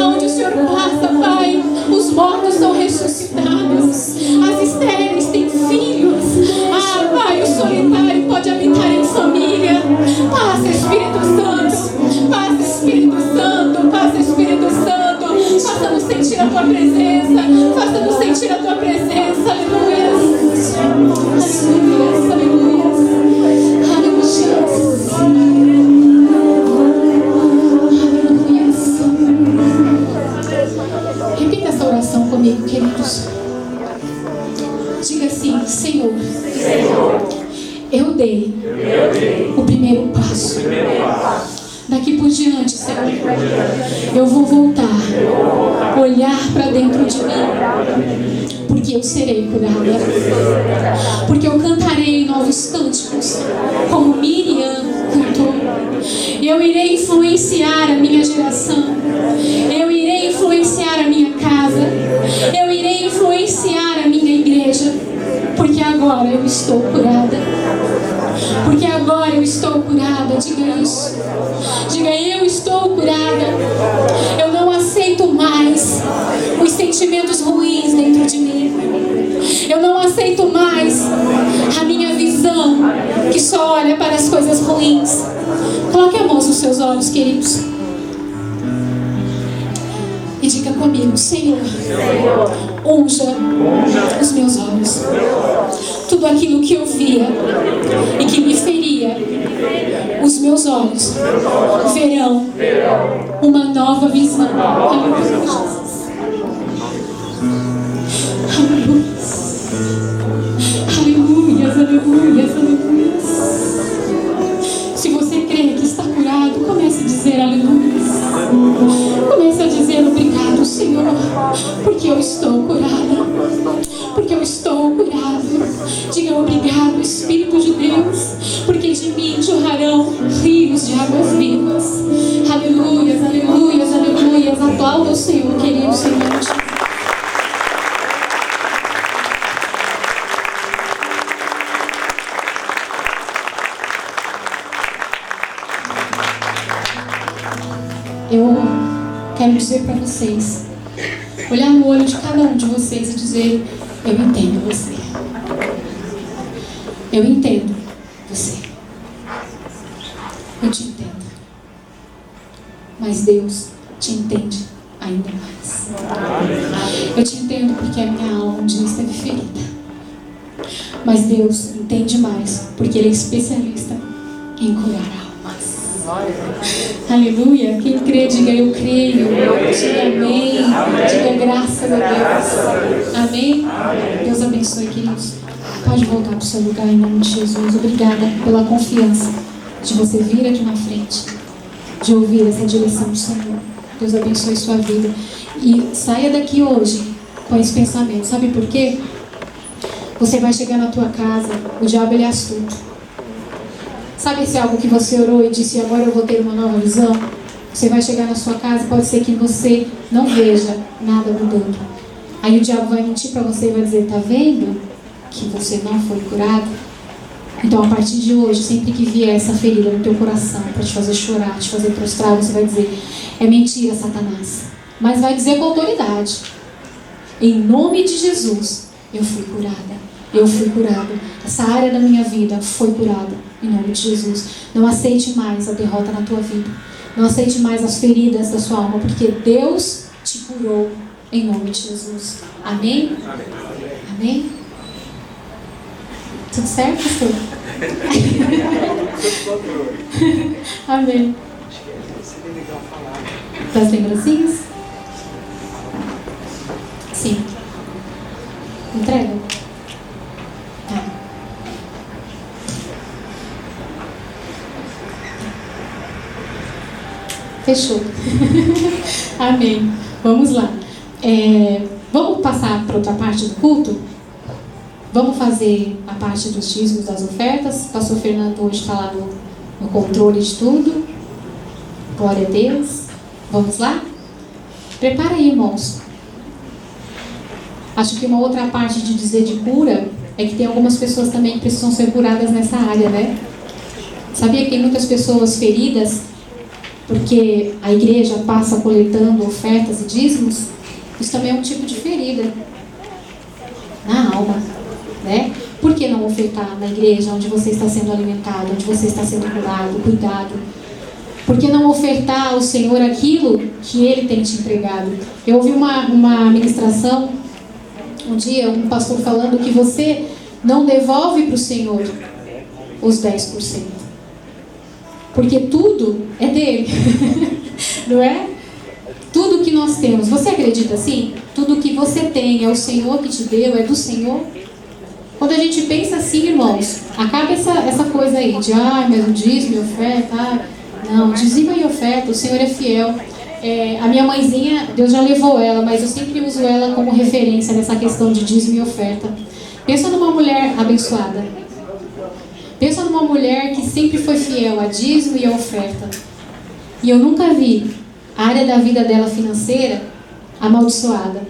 Onde o Senhor passa, Pai, os mortos são ressuscitados. As estéreis têm filhos. Ah, Pai, o solitário pode habitar em família. Passa, Espírito Santo. Passa, Espírito Santo. Passa, Espírito Santo. Faça-nos sentir a tua presença. Faça-nos sentir a tua presença. Aleluia. Aleluia. Aleluia. Repita essa oração comigo, queridos. Diga assim: Senhor, eu dei o primeiro passo. Daqui por diante, Senhor, eu vou voltar, olhar para dentro de mim, porque eu serei curada, porque eu cantarei novos cânticos, como Miriam cantou. Eu irei influenciar a minha geração, eu irei influenciar a minha casa, eu irei influenciar a minha igreja, porque agora eu estou curada. Porque agora eu estou curada. Diga isso. Diga: eu estou curada. Eu não aceito mais os sentimentos ruins dentro de mim. Eu não aceito mais a minha visão que só olha para as coisas ruins. Coloque a mão nos seus olhos, queridos, e diga comigo: Senhor, unja os meus olhos. Tudo aquilo que eu via e que me feria, os meus olhos verão uma nova visão. Aleluia, Jesus. Aleluia, aleluia, aleluia. Se você crê que está curado, comece a dizer aleluia. Comece a dizer obrigado, Senhor, porque eu estou curada. Porque eu estou curado. Diga obrigado, Espírito de Deus, porque de mim jorrarão rios de águas vivas. Aleluias, aleluias, aleluias. Aplauda o Senhor, querido Senhor. eu quero dizer para vocês, olhar no olho de cada um de vocês e dizer: eu entendo você. Eu entendo você. Eu te entendo. Mas Deus te entende ainda mais. Eu te entendo porque a minha alma um dia esteve ferida. Mas Deus entende mais porque Ele é especialista em curar almas. Aleluia. Quem crê, diga eu creio. Diga amém. Diga graças a Deus. Amém. Deus abençoe, queridos. Pode voltar para o seu lugar em nome de Jesus. Obrigada pela confiança de você vir aqui na frente, de ouvir essa direção do Senhor. Deus abençoe sua vida. E saia daqui hoje com esse pensamento. Sabe por quê? Você vai chegar na tua casa, o diabo ele é astuto. Sabe esse algo que você orou e disse: agora eu vou ter uma nova visão? Você vai chegar na sua casa, pode ser que você não veja nada mudando. Aí o diabo vai mentir para você e vai dizer: tá vendo que você não foi curado? Então, a partir de hoje, sempre que vier essa ferida no teu coração para te fazer chorar, te fazer prostrar, você vai dizer: é mentira, Satanás. Mas vai dizer com autoridade: em nome de Jesus, eu fui curada. Eu fui curada. Essa área da minha vida foi curada. Em nome de Jesus. Não aceite mais a derrota na tua vida. Não aceite mais as feridas da sua alma, porque Deus te curou. Em nome de Jesus. Amém? Amém? Tudo certo, pastor? Amém. Das lembrancinhas? Sim. Entrega? Tá. Fechou. Amém. Vamos lá. Vamos passar para outra parte do culto? Vamos fazer a parte dos dízimos, das ofertas. O pastor Fernando hoje está lá no controle de tudo. Glória a Deus. Vamos lá? Prepara aí, irmãos. Acho que uma outra parte de dizer de cura é que tem algumas pessoas também que precisam ser curadas nessa área, né? Sabia que tem muitas pessoas feridas porque a igreja passa coletando ofertas e dízimos? Isso também é um tipo de ferida na alma, né? Por que não ofertar na igreja onde você está sendo alimentado, onde você está sendo curado, cuidado? Por que não ofertar ao Senhor aquilo que Ele tem te entregado? Eu ouvi uma ministração um dia, um pastor falando que você não devolve para o Senhor os 10%. Porque tudo é dele. Não é? Tudo que nós temos. Você acredita assim? Tudo que você tem é o Senhor que te deu, é do Senhor? Quando a gente pensa assim, irmãos, acaba essa coisa aí de, mas o dízimo e oferta, não, dizima e oferta, o Senhor é fiel. A minha mãezinha, Deus já levou ela, mas eu sempre uso ela como referência nessa questão de dízimo e oferta. Pensa numa mulher abençoada. Pensa numa mulher que sempre foi fiel a dízimo e a oferta. E eu nunca vi a área da vida dela financeira amaldiçoada.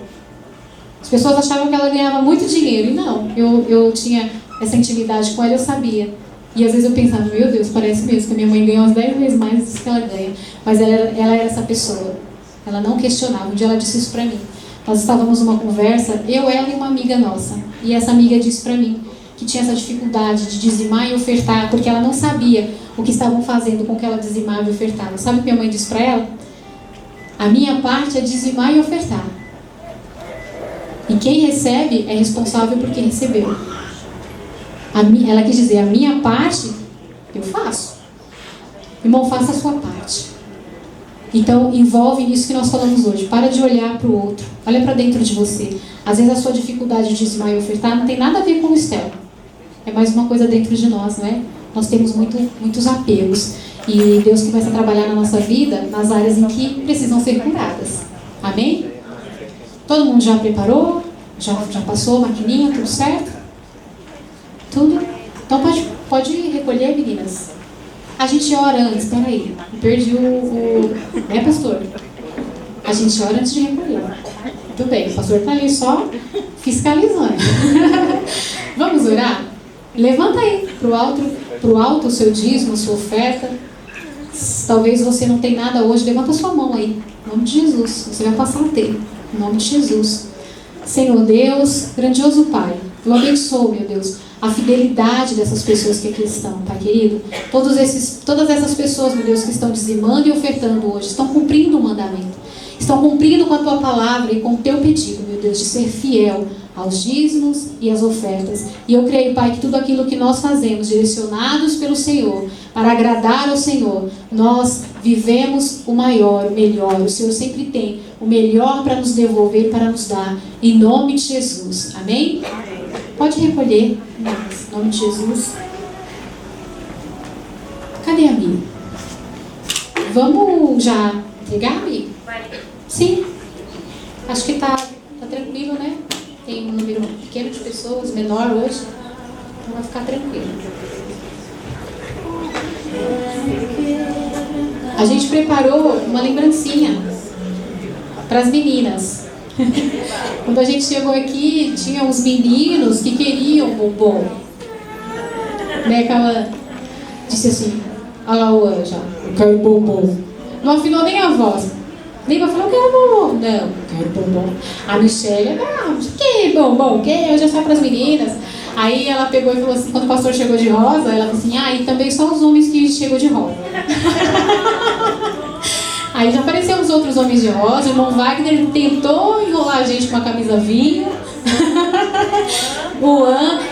As pessoas achavam que ela ganhava muito dinheiro. E não, eu tinha essa intimidade com ela, eu sabia. E às vezes eu pensava, meu Deus, parece mesmo que a minha mãe ganha umas 10 vezes mais do que ela ganha. Mas ela era essa pessoa. Ela não questionava. Um dia ela disse isso pra mim. Nós estávamos numa conversa, eu, ela e uma amiga nossa. E essa amiga disse pra mim que tinha essa dificuldade de dizimar e ofertar, porque ela não sabia o que estavam fazendo com que ela dizimava e ofertava. Sabe o que minha mãe disse pra ela? A minha parte é dizimar e ofertar. E quem recebe é responsável por quem recebeu. Ela quis dizer, a minha parte, eu faço. Irmão, faça a sua parte. Então, envolve nisso que nós falamos hoje. Para de olhar para o outro. Olha para dentro de você. Às vezes a sua dificuldade de dizimar e ofertar não tem nada a ver com o externo. É mais uma coisa dentro de nós, não é? Nós temos muitos apegos. E Deus começa a trabalhar na nossa vida nas áreas em que precisam ser curadas. Amém? Todo mundo já preparou? Já passou a maquininha? Tudo certo? Tudo? Então pode recolher, meninas. A gente ora antes, peraí. Eu perdi né, pastor? A gente ora antes de recolher. Muito bem, o pastor está ali só fiscalizando. Vamos orar? Levanta aí pro alto o seu dízimo, a sua oferta. talvez você não tenha nada hoje, levanta sua mão aí, em nome de Jesus, você vai passar a ter, em nome de Jesus. Senhor Deus, grandioso Pai, eu abençoo, meu Deus, a fidelidade dessas pessoas que aqui estão, Pai querido. Todas essas pessoas, meu Deus, que estão dizimando e ofertando hoje, estão cumprindo o mandamento, estão cumprindo com a Tua palavra e com o Teu pedido, meu Deus, de ser fiel aos dízimos e às ofertas. E eu creio, Pai, que tudo aquilo que nós fazemos, direcionados pelo Senhor, para agradar ao Senhor, nós vivemos o maior, o melhor. O Senhor sempre tem o melhor para nos devolver, para nos dar, em nome de Jesus. Amém? Pode recolher, em nome de Jesus. Cadê a Mia? Vamos já entregar, Mia? Sim. Acho que tá tranquilo, né? Tem um número pequeno de pessoas, menor hoje, então vai ficar tranquilo. A gente preparou uma lembrancinha para as meninas. Quando a gente chegou aqui, tinha uns meninos que queriam bombom. Né, Cauã? Disse assim, olha lá o Anja, eu quero bombom. Não afinou nem a voz. Nem vai falar, eu quero bombom. Não, quero bombom. A Michelle, não, que bombom? Que? Hoje é só para as meninas. Aí ela pegou e falou assim, quando o pastor chegou de rosa, ela falou assim, e também só os homens que chegou de rosa. Aí já apareceram os outros homens de rosa, o irmão Wagner tentou enrolar a gente com a camisa vinho.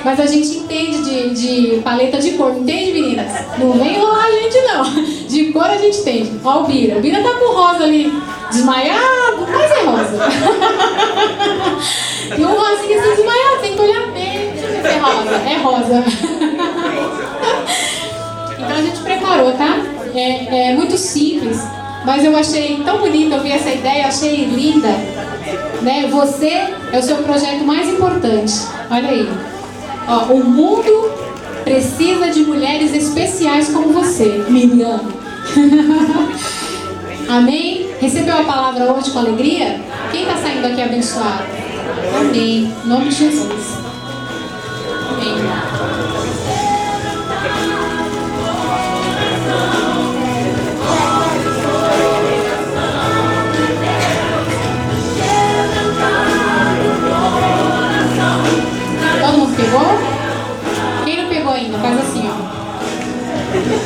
Mas a gente entende de paleta de cor, entende, meninas? Não vem enrolar a gente, não. De cor a gente entende. Ó, o Bira tá com rosa ali, desmaiado, mas é rosa. E um rosinha assim desmaiado, tem que olhar bem. Deixa eu ver se é rosa. É rosa. Então a gente preparou, tá? É muito simples, mas eu achei tão bonito, eu vi essa ideia, achei linda. Né? Você é o seu projeto mais importante. Olha aí. Ó, o mundo precisa de mulheres especiais como você, Miriam. Amém? Recebeu a palavra hoje com alegria? Quem está saindo aqui abençoado? Amém. Em nome de Jesus. Amém. Todo mundo pegou? Quem não pegou ainda? Faz assim, ó.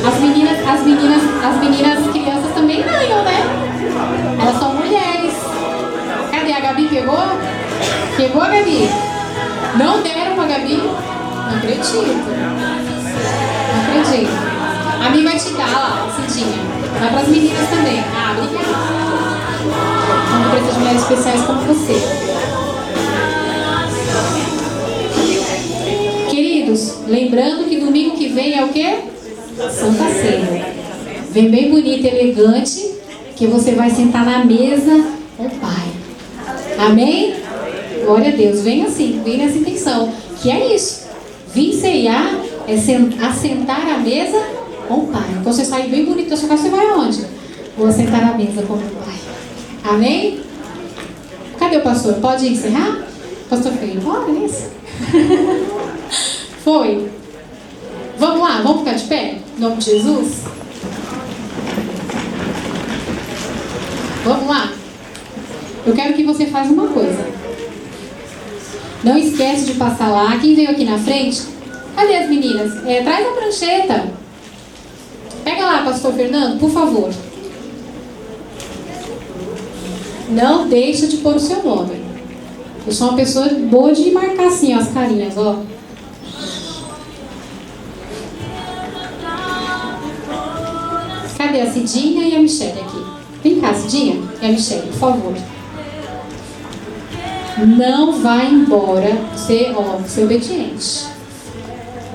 As meninas crianças também ganham, né? Elas são mulheres. Cadê? A Gabi pegou? Pegou a Gabi? Não deram pra Gabi? Não acredito. Não acredito. A Mi vai te dar lá, Cidinha. Vai pras meninas também. Ah, obrigada. Não precisa de mulheres especiais como você. Queridos, lembrando que domingo que vem é o quê? Santa Ceia. Vem bem bonita, elegante, que você vai sentar na mesa com o Pai. Amém? Glória a Deus. Vem assim, vem nessa intenção. Que é isso. Vir ceiar é assentar à mesa com o Pai. Então você sai bem bonito da sua casa, você vai aonde? Vou assentar à mesa com o Pai. Amém? Cadê o pastor? Pode encerrar? Pastor foi embora, é isso? Foi. Vamos lá, vamos ficar de pé? Em nome de Jesus? Vamos lá? Eu quero que você faça uma coisa. Não esquece de passar lá. Quem veio aqui na frente? Cadê as meninas? Traz a prancheta. Pega lá, pastor Fernando, por favor. Não deixa de pôr o seu nome. Eu sou uma pessoa boa de marcar assim, ó, as carinhas, ó. Cadê a Cidinha e a Michelle aqui? Vem cá, Cidinha e a Michelle, por favor. Não vai embora, você é obediente.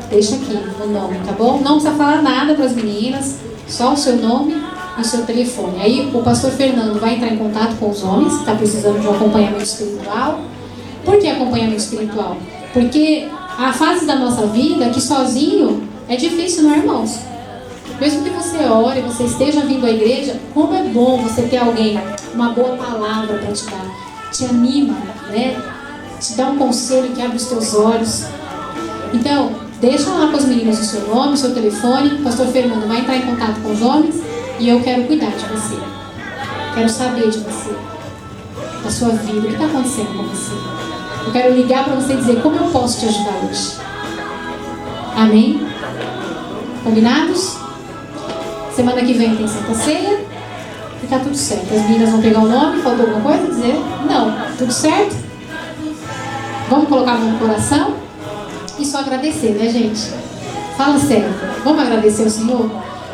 Deixa aqui o nome, tá bom? Não precisa falar nada para as meninas, só o seu nome e o seu telefone. Aí o pastor Fernando vai entrar em contato com os homens que estão precisando de um acompanhamento espiritual. Por que acompanhamento espiritual? Porque há fases da nossa vida que sozinho é difícil, não é, irmãos? Mesmo que você ore, você esteja vindo à igreja, como é bom você ter alguém, uma boa palavra para te dar, te anima, né? Te dá um conselho que abre os teus olhos. Então, deixa lá com os meninos o seu nome, o seu telefone. O pastor Fernando vai entrar em contato com os homens E eu quero cuidar de você. Quero saber de você, da sua vida, o que está acontecendo com você. Eu quero ligar para você e dizer como eu posso te ajudar hoje. Amém? Combinados? Semana que vem tem Santa Ceia e tá tudo certo. As meninas vão pegar o nome, faltou alguma coisa? Dizer? Não, tudo certo? Vamos colocar a mão no coração e só agradecer, né, gente? Fala sério, vamos agradecer ao Senhor?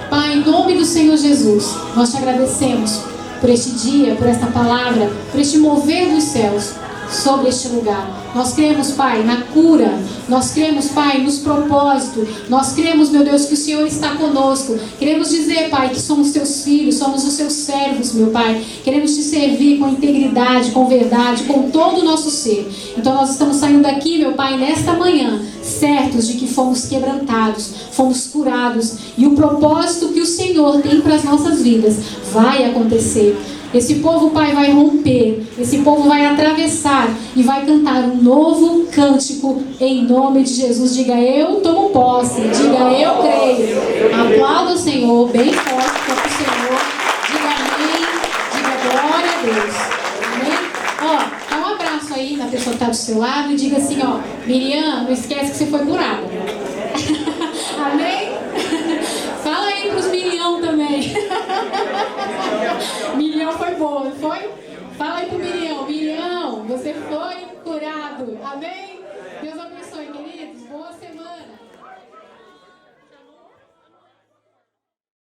Pai, em nome do Senhor Jesus, nós te agradecemos por este dia, por esta palavra, por este mover dos céus sobre este lugar. Nós cremos, Pai, na cura. Nós cremos, Pai, nos propósitos. Nós cremos, meu Deus, que o Senhor está conosco. Queremos dizer, Pai, que somos teus filhos, somos os seus servos, meu Pai. Queremos te servir com integridade, com verdade, com todo o nosso ser. Então nós estamos saindo daqui, meu Pai, nesta manhã, certos de que fomos quebrantados, fomos curados. E o propósito que o Senhor tem para as nossas vidas vai acontecer. Esse povo, Pai, vai romper, esse povo vai atravessar e vai cantar um novo cântico em nome de Jesus. Diga, eu tomo posse, diga, eu creio. Aplauda o Senhor, bem forte para o Senhor. Diga amém, diga glória a Deus. Amém? Ó, dá um abraço aí na pessoa que está do seu lado e diga assim, ó, Miriam, não esquece que você foi curada. Amém? Fala aí para os Miriam também. Miriam foi boa, não foi? Fala aí pro Miriam. Miriam, você foi curado. Amém? Deus abençoe, queridos. Boa semana.